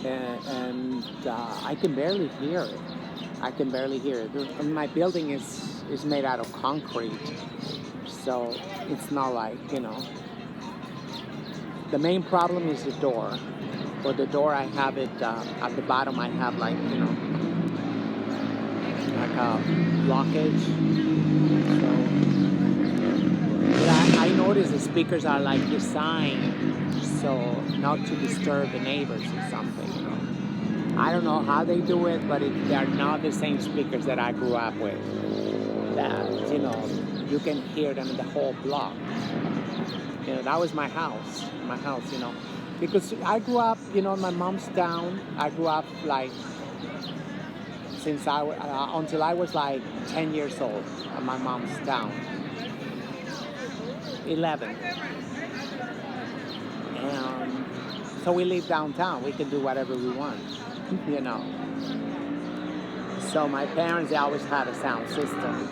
A: and I can barely hear it. I can barely hear it. And my building is made out of concrete, so it's not like The main problem is the door. For the door, I have it at the bottom. I have like like a blockage. So, but I notice the speakers are like designed so not to disturb the neighbors or something. I don't know how they do it, but they're not the same speakers that I grew up with. That you can hear them in the whole block. That was my house. Because I grew up, in my mom's town. I grew up like since until I was like 10 years old in my mom's town. 11. And so we live downtown. We can do whatever we want, So my parents, they always had a sound system.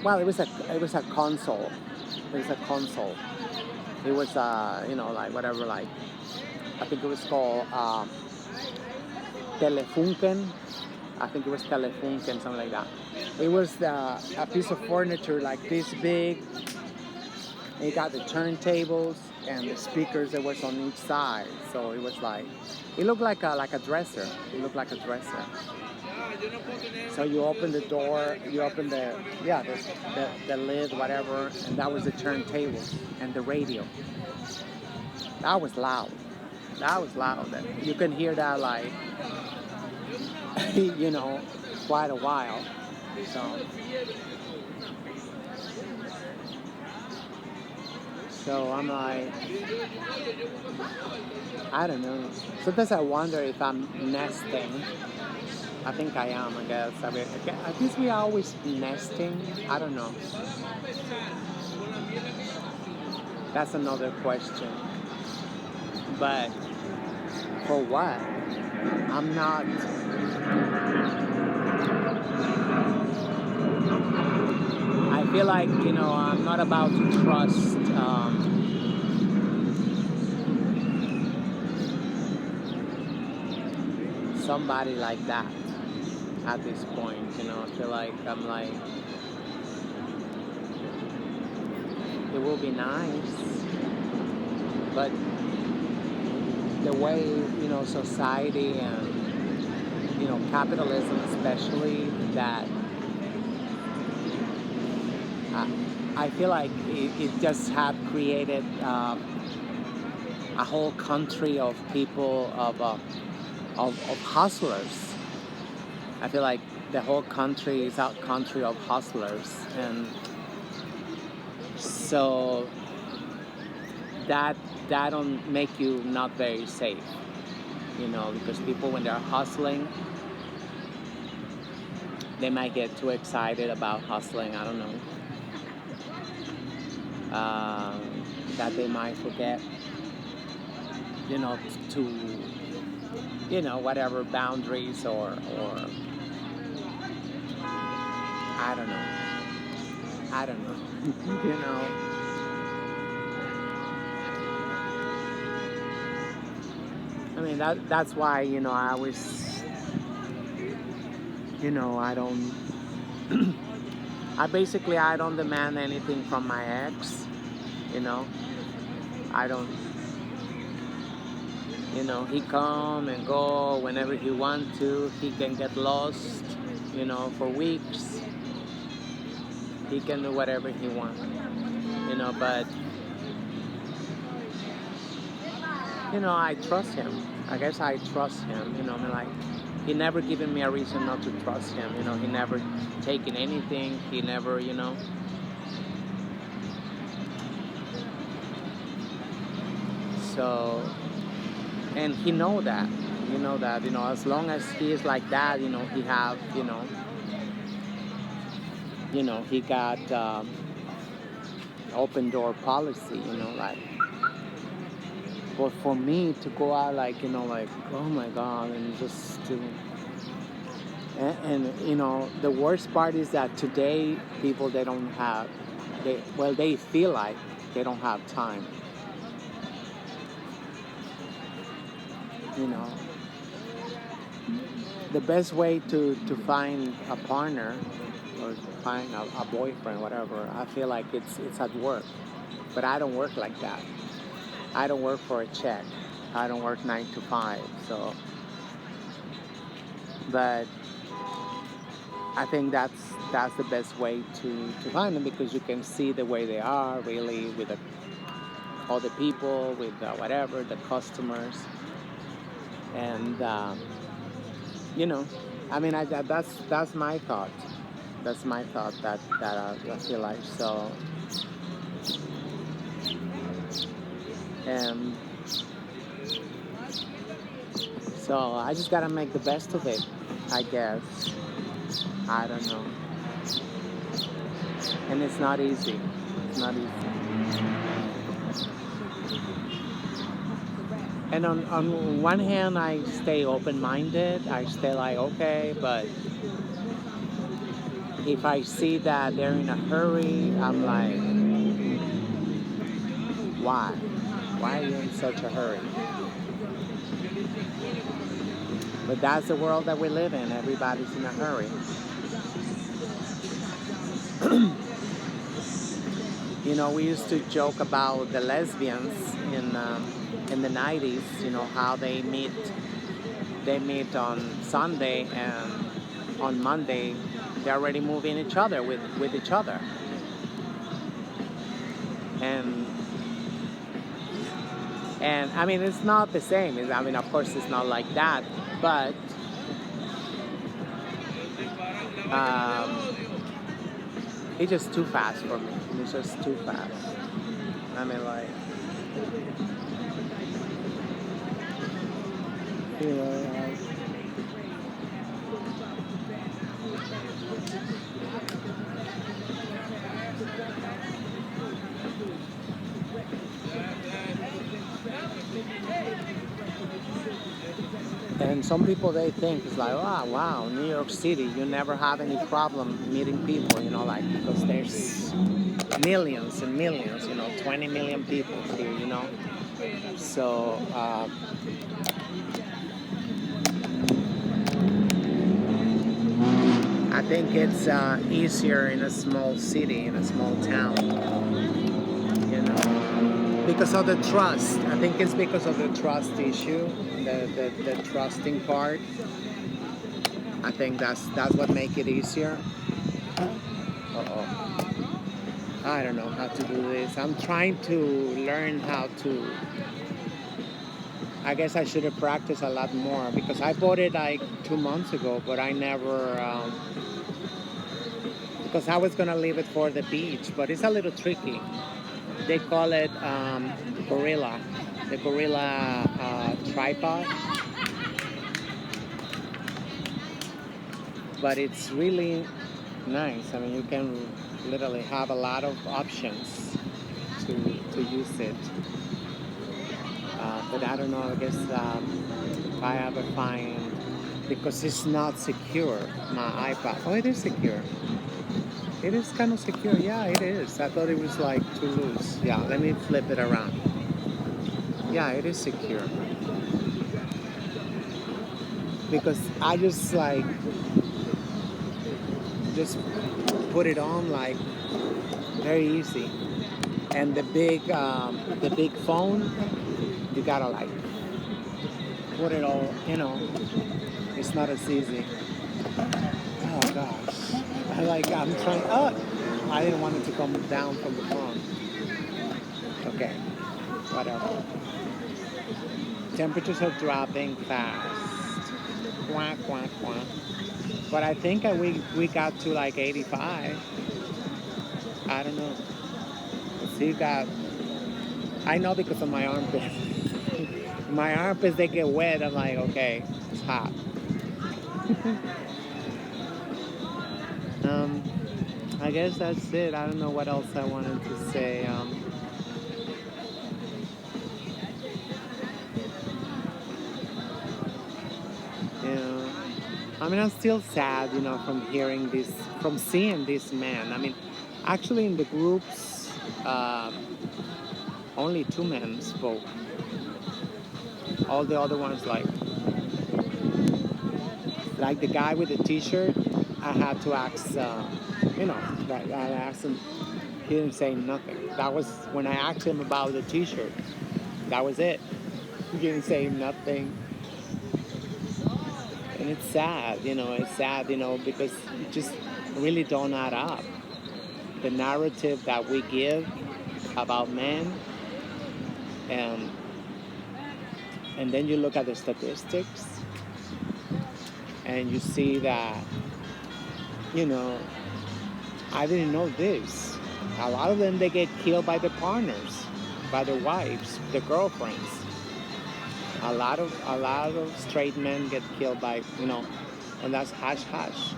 A: Well, it was a console. It was a console. It was like whatever, like I think it was called Telefunken. I think it was Telefunken, something like that. It was a piece of furniture like this big. It got the turntables and the speakers that was on each side. So it was like, it looked like a dresser. It looked like a dresser. So you open the door, you open the lid, whatever, and that was the turntables and the radio. That was loud. You can hear that like, quite a while. So I'm like, I don't know. Sometimes I wonder if I'm nesting. I think I am, I guess. I mean, I guess we are always nesting. I don't know. That's another question. But for what? I'm not. I feel like, I'm not about to trust somebody like that at this point. I feel like I'm like, it will be nice, but the way, society and, capitalism especially, that I feel like it just had created a whole country of people, of of hustlers. I feel like the whole country is a country of hustlers, and so that that don't make you not very safe, because people when they're hustling, they might get too excited about hustling. I don't know. That they might forget, to whatever boundaries or I don't know. I don't know. I mean that's why I always I don't I don't demand anything from my ex. you know I don't he come and go whenever he want to. He can get lost for weeks. He can do whatever he wants, but I trust him. I guess I trust him. I mean, like, he never given me a reason not to trust him. He never taken anything. He never, So, and he know that. As long as he is like that, he have, he got open door policy. Like. But for me to go out like oh my God, and just to the worst part is that today people they don't have they feel like they don't have time. The best way to find a partner or find a boyfriend, whatever, I feel like it's at work. But I don't work like that. I don't work for a check. I don't work 9 to 5. So, but I think that's the best way to find them, because you can see the way they are really with all the people, with whatever, the customers. And, I mean, that's my thought. That's my thought that I feel like. So, and so I just gotta make the best of it, I guess. I don't know. And it's not easy. It's not easy. And on one hand, I stay open-minded. I stay like, okay, but if I see that they're in a hurry, I'm like, why? Why are you in such a hurry? But that's the world that we live in. Everybody's in a hurry. We used to joke about the lesbians in the 90s, how they meet on Sunday, and on Monday they're already moving each other with each other. And I mean, it's not the same. I mean, of course it's not like that, but it's just too fast for me. It's just too fast. I mean, like, and some people, they think it's like, oh, wow, New York City, you never have any problem meeting people, like, because there's millions and millions, 20 million people here, So, I think it's easier in a small city, in a small town, because of the trust. I think it's because of the trust issue, the trusting part. I think that's what makes it easier. I don't know how to do this. I'm trying to learn how to I guess I should have practiced a lot more because I bought it like 2 months ago, but I never, because I was gonna leave it for the beach, but it's a little tricky. They call it gorilla, the gorilla tripod, but it's really nice. I mean, you can literally have a lot of options to use it. But I don't know, I guess if I ever find, because it's not secure, my iPad. Oh, it is secure. It is kind of secure. Yeah, it is. I thought it was like too loose. Yeah, let me flip it around. Yeah, it is secure. Because I just put it on like very easy. And the big phone, you gotta like put it all, it's not as easy. Oh gosh. I'm trying, oh, I didn't want it to come down from the phone. Okay, whatever. Temperatures are dropping fast. Quack, quack, quack. But I think we got to like 85. I don't know. See, I know because of my armpits. My armpits, they get wet. I'm like, okay, it's hot. um, I guess that's it. I don't know what else I wanted to say. Yeah. I mean, I'm still sad, from seeing this man. I mean, actually, in the groups, only two men spoke. All the other ones, like the guy with the T-shirt, I had to ask, I asked him. He didn't say nothing. That was when I asked him about the T-shirt. That was it. He didn't say nothing. And it's sad, it's sad, because it just really don't add up. The narrative that we give about men, and and then you look at the statistics, and you see that, you know, I didn't know this. A lot of them, they get killed by their partners, by their wives, their girlfriends. A lot of straight men get killed by, and that's hash hash.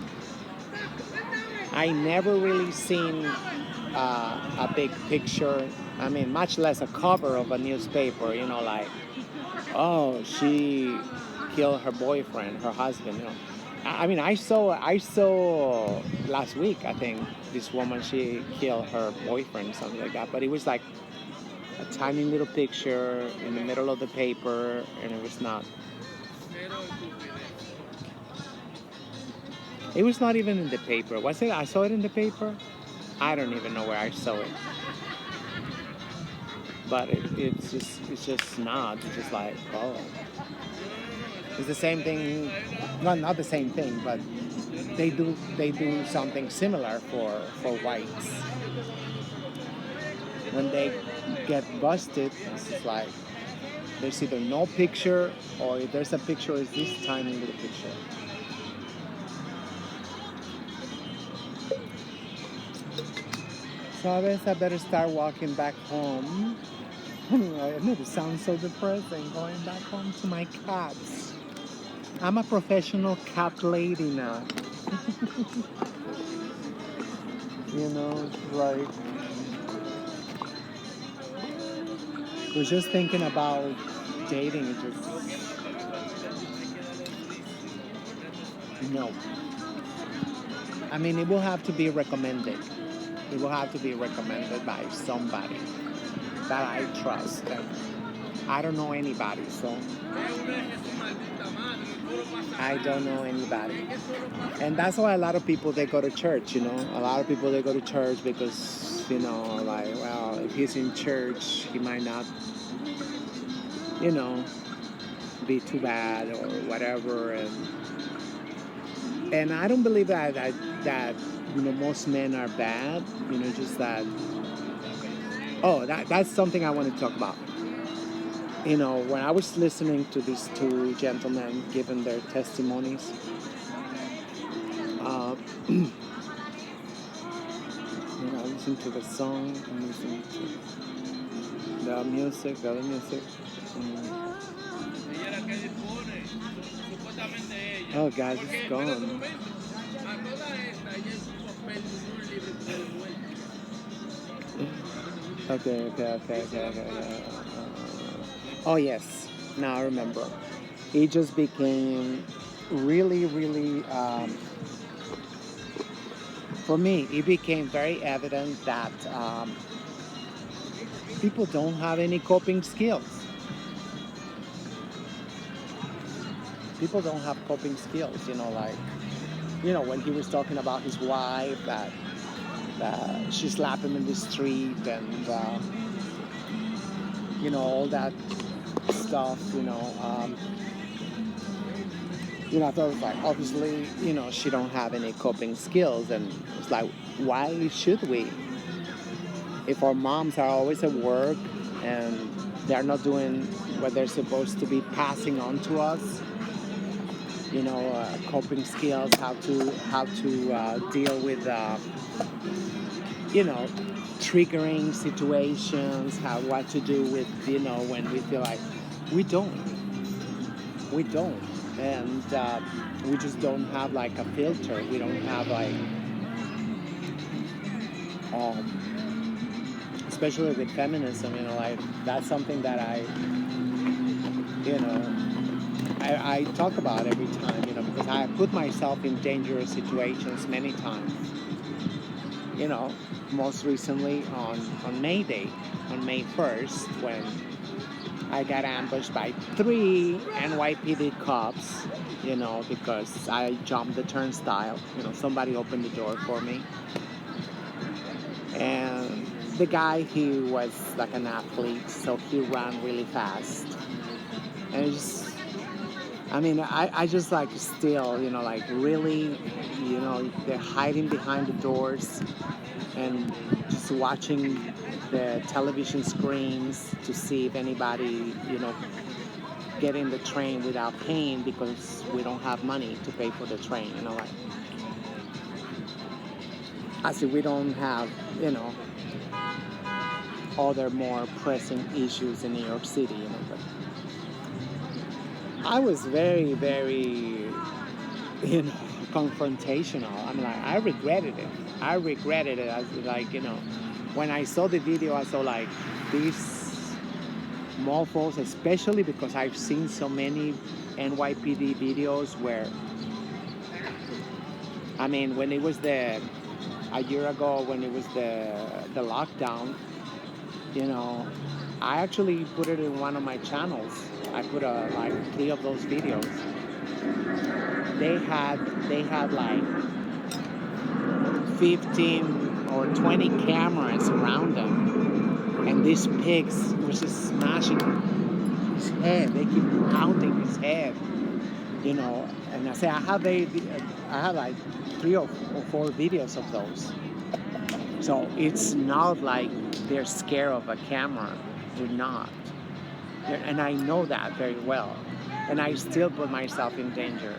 A: I never really seen a big picture. I mean, much less a cover of a newspaper. Like, oh, she killed her boyfriend, her husband. I mean, I saw last week. I think this woman, she killed her boyfriend, something like that. But it was like a tiny little picture in the middle of the paper, and it was not. It was not even in the paper. Was it? I saw it in the paper. I don't even know where I saw it. But it's just not. It's just like, oh, it's the same thing. Well, not the same thing, but they do something similar for whites. When they get busted, it's just like there's either no picture, or if there's a picture, it's this tiny little picture. So I guess I better start walking back home. Anyway, I know it sounds so depressing going back home to my cats. I'm a professional cat lady now. It's like, I was just thinking about dating. It just, no. I mean, it will have to be recommended. It will have to be recommended by somebody that I trust. And I don't know anybody, so I don't know anybody. And that's why a lot of people, they go to church, A lot of people, they go to church because, like, well, if he's in church, he might not, be too bad or whatever. And I don't believe that most men are bad, just that. Oh, that's something I want to talk about. when I was listening to these two gentlemen giving their testimonies, uh, listen to the song and listen to the music, the other music. Mm. Oh, guys, it's gone. Okay. Oh, yes. Now I remember. It just became really, really, for me, it became very evident that people don't have any coping skills. People don't have coping skills, when he was talking about his wife, that she slapped him in the street, and, all that stuff, I thought it was like, obviously, she don't have any coping skills, and it's like, why should we? If our moms are always at work and they're not doing what they're supposed to be passing on to us, coping skills, how to deal with, you know, triggering situations, what to do with, when we feel like we don't, we don't, and we just don't have like a filter. We don't have like, especially with feminism, like that's something that you know, I talk about every time, because I put myself in dangerous situations many times. You know, most recently on May Day, on May 1st, when I got ambushed by 3 NYPD cops, because I jumped the turnstile. Somebody opened the door for me. And the guy, he was like an athlete, so he ran really fast. And I just like still, like really, they're hiding behind the doors and just watching the television screens to see if anybody, get in the train without paying, because we don't have money to pay for the train, like. I see we don't have, other more pressing issues in New York City, but I was very, very, you know, confrontational. I regretted it. I regretted it. I was like, when I saw the video, I saw like these mofos, especially because I've seen so many NYPD videos where, when it was a year ago, when it was the lockdown, I actually put it in one of my channels. I put like 3 of those videos. They had like 15 or 20 cameras around them, and these pigs was just smashing his head. They keep pounding his head, And I say I have like 3 or 4 videos of those. So it's not like they're scared of a camera. They're not. And I know that very well. And I still put myself in danger.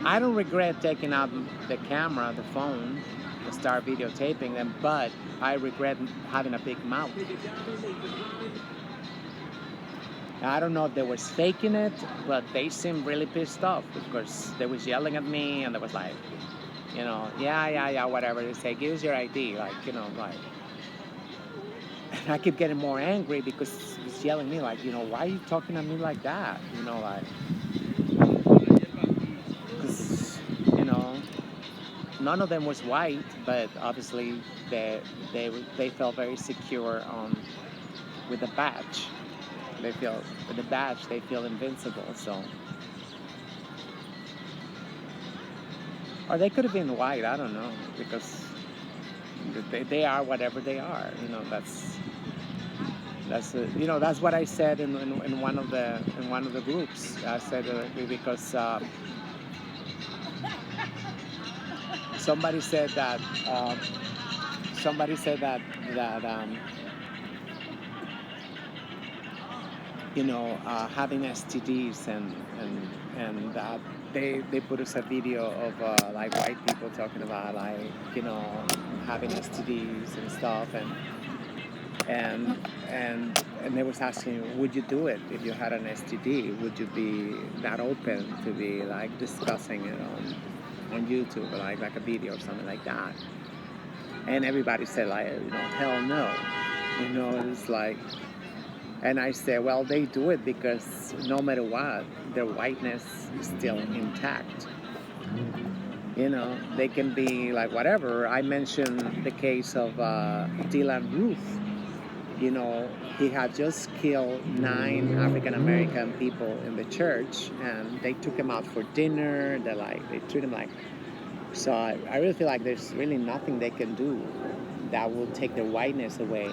A: I don't regret taking out the camera, the phone, to start videotaping them, but I regret having a big mouth. I don't know if they were faking it, but they seemed really pissed off because they was yelling at me, and they was like, yeah, whatever. They say, give us your ID, like. And I keep getting more angry because he's yelling at me, like, why are you talking to me like that? Because, none of them was white, but obviously they felt very secure with the badge. With the badge, they feel invincible, so. Or they could have been white, I don't know, because they are whatever they are. That's what I said in one of the groups. I said because somebody said that somebody said that having STDs and that they put us a video of like white people talking about like having STDs and stuff and and they was asking, would you do it if you had an STD? Would you be that open to be like discussing it on YouTube or like a video or something like that? And everybody said like, hell no. It's like, and I said, well, they do it because no matter what, their whiteness is still intact. They can be like whatever. I mentioned the case of Dylan Ruth. He had just killed 9 African American people in the church, and they took him out for dinner. They treat him like. So I really feel like there's really nothing they can do that will take their whiteness away.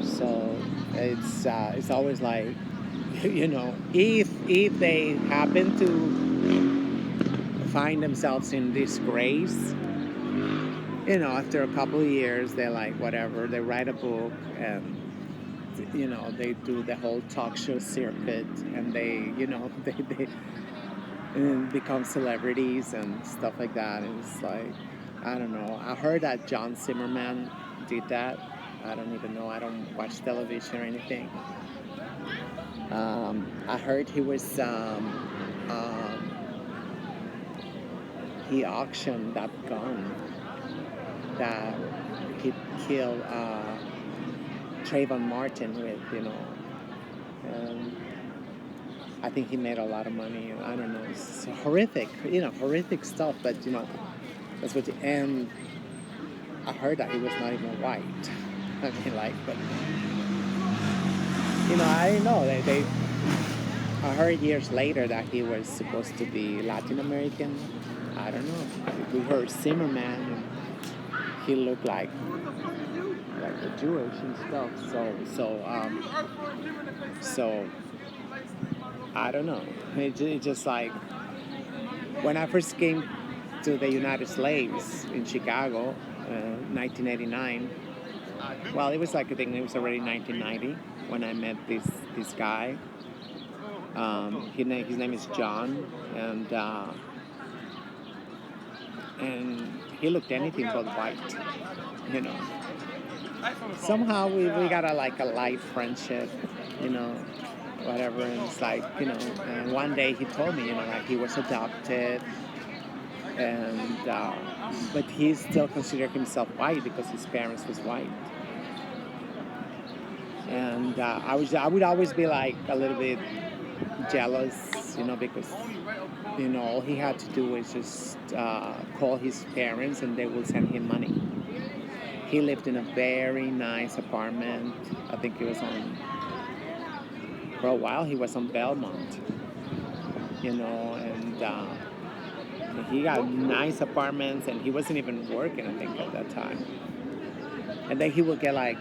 A: So it's always like, if they happen to find themselves in disgrace, after a couple of years, they're like, whatever, they write a book and, they do the whole talk show circuit and they become celebrities and stuff like that. And it's like, I don't know. I heard that John Zimmerman did that. I don't even know. I don't watch television or anything. I heard he was, he auctioned that gun that he killed Trayvon Martin with, and I think he made a lot of money. I don't know. It's horrific, horrific stuff. But that's what. And I heard that he was not even white. I mean, but I didn't know. I heard years later that he was supposed to be Latin American. I don't know. We heard Zimmerman, and he looked like the Jewish and stuff. So I don't know. It just like when I first came to the United States in Chicago, 1989. Well, it was like, I think it was already 1990 when I met this guy. His name is John, and he looked anything but white, Somehow we got a light friendship, whatever. And it's like, and one day he told me, he was adopted, and but he still considered himself white because his parents was white. And I would always be like a little bit jealous, because all he had to do was just call his parents and they will send him money. He lived in a very nice apartment. I think for a while he was on Belmont, and he got nice apartments, and he wasn't even working, I think, at that time. And then he would get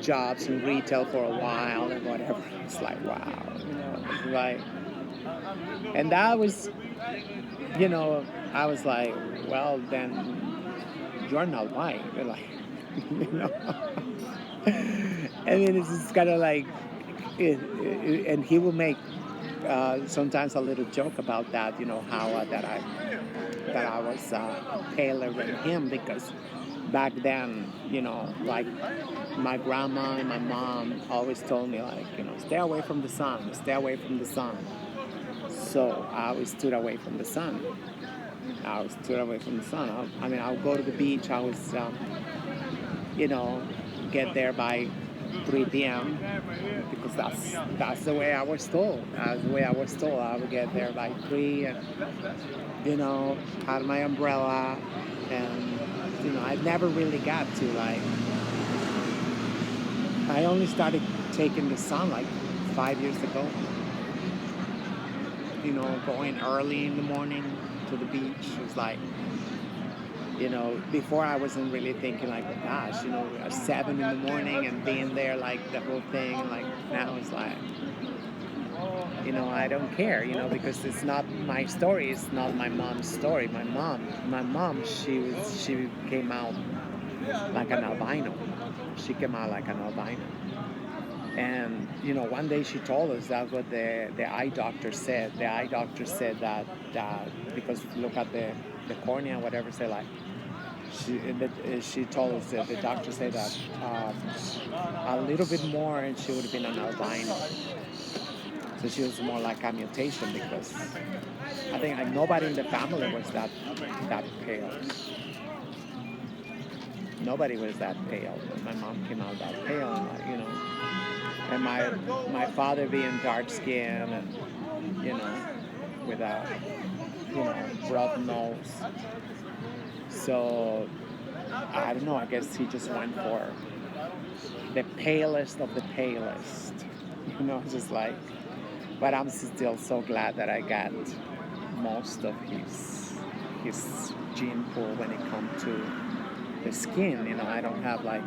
A: jobs in retail for a while and whatever. It's like, wow, and that was, I was like, well, then you're not white. They're like, I mean, it's just kind of like, and he will make sometimes a little joke about that, how that I was paler than him, because back then, my grandma and my mom always told me, stay away from the sun, stay away from the sun. So I always stood away from the sun. I mean, I'll go to the beach. I was, get there by 3 p.m. because that's the way I was told. That's the way I was told. I would get there by 3 and, had my umbrella, and, I never really got to, I only started taking the sun 5 years ago. Going early in the morning to the beach. It was before I wasn't really thinking oh gosh, at 7 in the morning and being there the whole thing. Now it's I don't care, because it's not my story. It's not my mom's story. My mom, she came out like an albino. She came out like an albino. And one day she told us that's what the eye doctor said. The eye doctor said that because look at the cornea, whatever, say like she told us that the doctor said that a little bit more and she would have been an albino. So she was more like a mutation because I think like nobody in the family was that pale. Nobody was that pale. My mom came out that pale, and and my father being dark skinned and with a broad nose. So I don't know. I guess he just went for the palest of the palest. Just like. But I'm still so glad that I got most of his gene pool when it comes to the skin. I don't have like.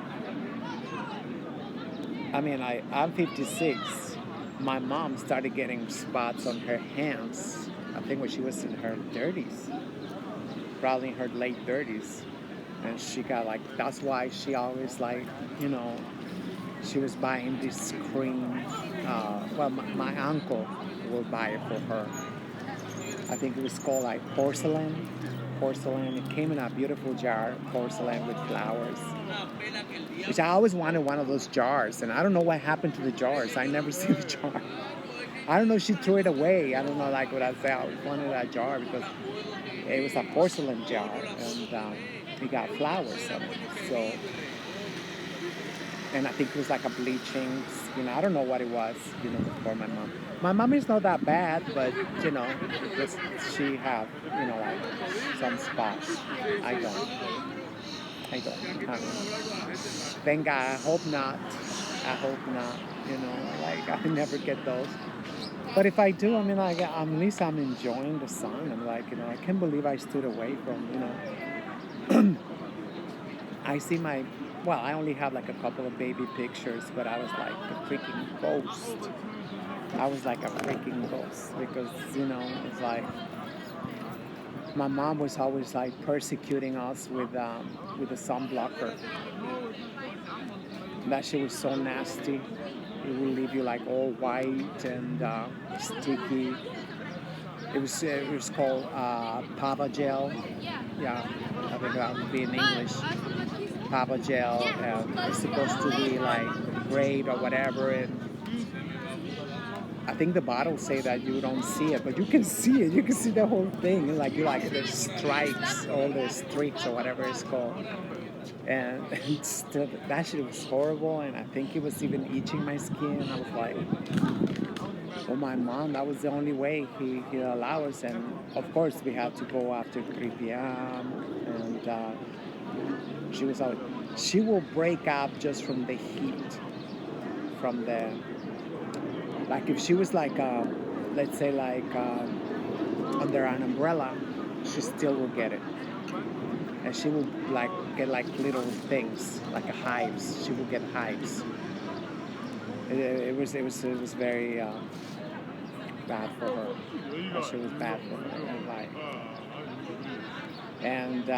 A: I mean, I'm 56. My mom started getting spots on her hands. I think when she was in her 30s, probably in her late 30s, and she got like. That's why she always like, she was buying this cream. Well, my uncle will buy it for her. I think it was called like porcelain. Porcelain. It came in a beautiful jar, porcelain with flowers. Which I always wanted one of those jars, and I don't know what happened to the jars. I never see the jar. I don't know if she threw it away. I don't know, like what I say. I always wanted that jar because it was a porcelain jar, and it got flowers on it. So, and I think it was like a bleaching. I don't know what it was. For my mom. My mom is not that bad, but just she have like some spots. I don't. I don't. Thank God. I hope not. I hope not. Like I never get those. But if I do, I mean, like at least I'm enjoying the sun. I'm like, I can't believe I stood away from. I see my. Well, I only have like a couple of baby pictures, but I was like a freaking ghost. I was like a freaking ghost because it's like my mom was always like persecuting us with a sun blocker. That shit was so nasty. It will leave you like all white and sticky. It was called Pava gel. Yeah, I think that would be in English. Pava gel. It's supposed to be like great or whatever. And I think the bottles say that you don't see it, but you can see it. You can see the whole thing. Like you like the stripes, all the streaks or whatever it's called. And still, that shit was horrible. And I think it was even itching my skin. I was like, well, my mom, that was the only way he allowed us. And of course, we had to go after 3 p.m. And she was out. She will break up just from the heat, from the. Like if she was like, let's say like under an umbrella, she still will get it, and she will like get like little things like hives. She will get hives. It was very bad for her. She was bad for her, and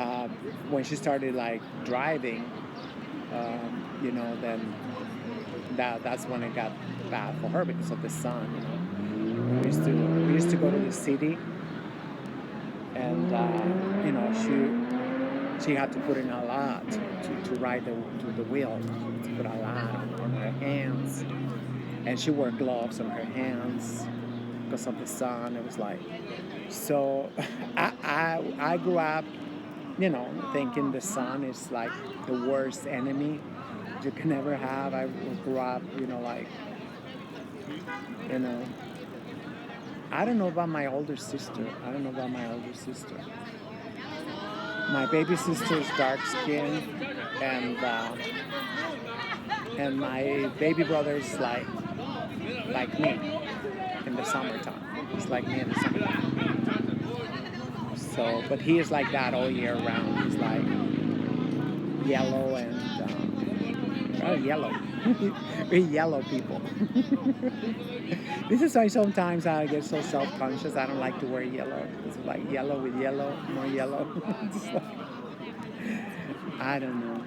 A: when she started like driving, then that's when it got bad for her because of the sun. We used to go to the city, and she had to put in a lot to ride the wheel, to put a lot on her hands, and she wore gloves on her hands because of the sun. It was like so. I grew up, thinking the sun is like the worst enemy you can ever have. I grew up, like, you know, I don't know about my older sister. I don't know about my older sister. My baby sister is dark skinned, and my baby brother is like me in the summertime. He's like me in the summertime. So, but he is like that all year round. He's like yellow and yellow. with yellow people. This is why sometimes I get so self-conscious. I don't like to wear yellow. It's like yellow with yellow, more yellow. Just like, I don't know.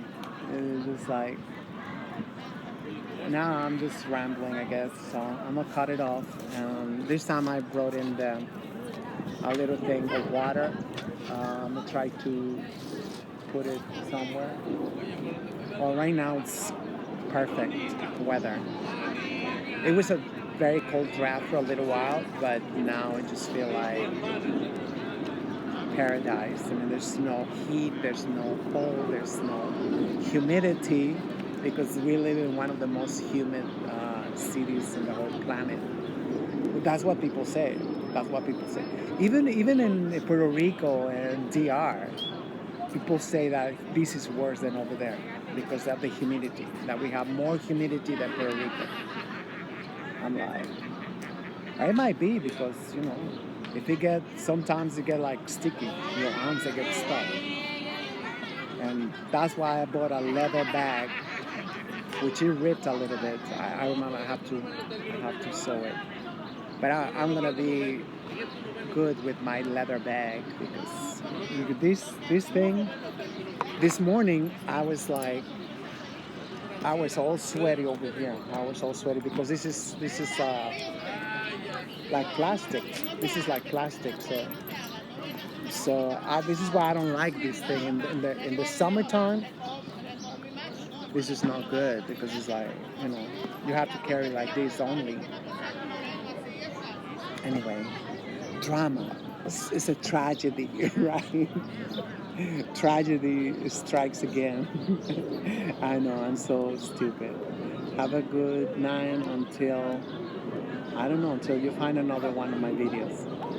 A: It's just like now I'm just rambling, I guess. So I'm gonna cut it off. This time I brought in a little thing of water. I'm gonna try to put it somewhere. Well, right now it's perfect weather. It was a very cold draft for a little while, but now I just feel like paradise. I mean, there's no heat, there's no cold, there's no humidity because we live in one of the most humid cities in the whole planet. That's what people say. That's what people say. Even in Puerto Rico and DR, people say that this is worse than over there because of the humidity. That we have more humidity than Puerto Rico. I'm like, it might be because if you get sometimes you get like sticky, your arms they get stuck, and that's why I bought a leather bag, which it ripped a little bit. I remember I have to sew it, but I'm gonna be good with my leather bag because this thing this morning I was all sweaty over here. I was all sweaty because this is like plastic. This is like plastic. This is why I don't like this thing in the summertime. This is not good because it's like you have to carry like this only. Anyway, drama. It's a tragedy, right? Tragedy strikes again. I know, I'm so stupid. Have a good night until, I don't know, until you find another one of my videos.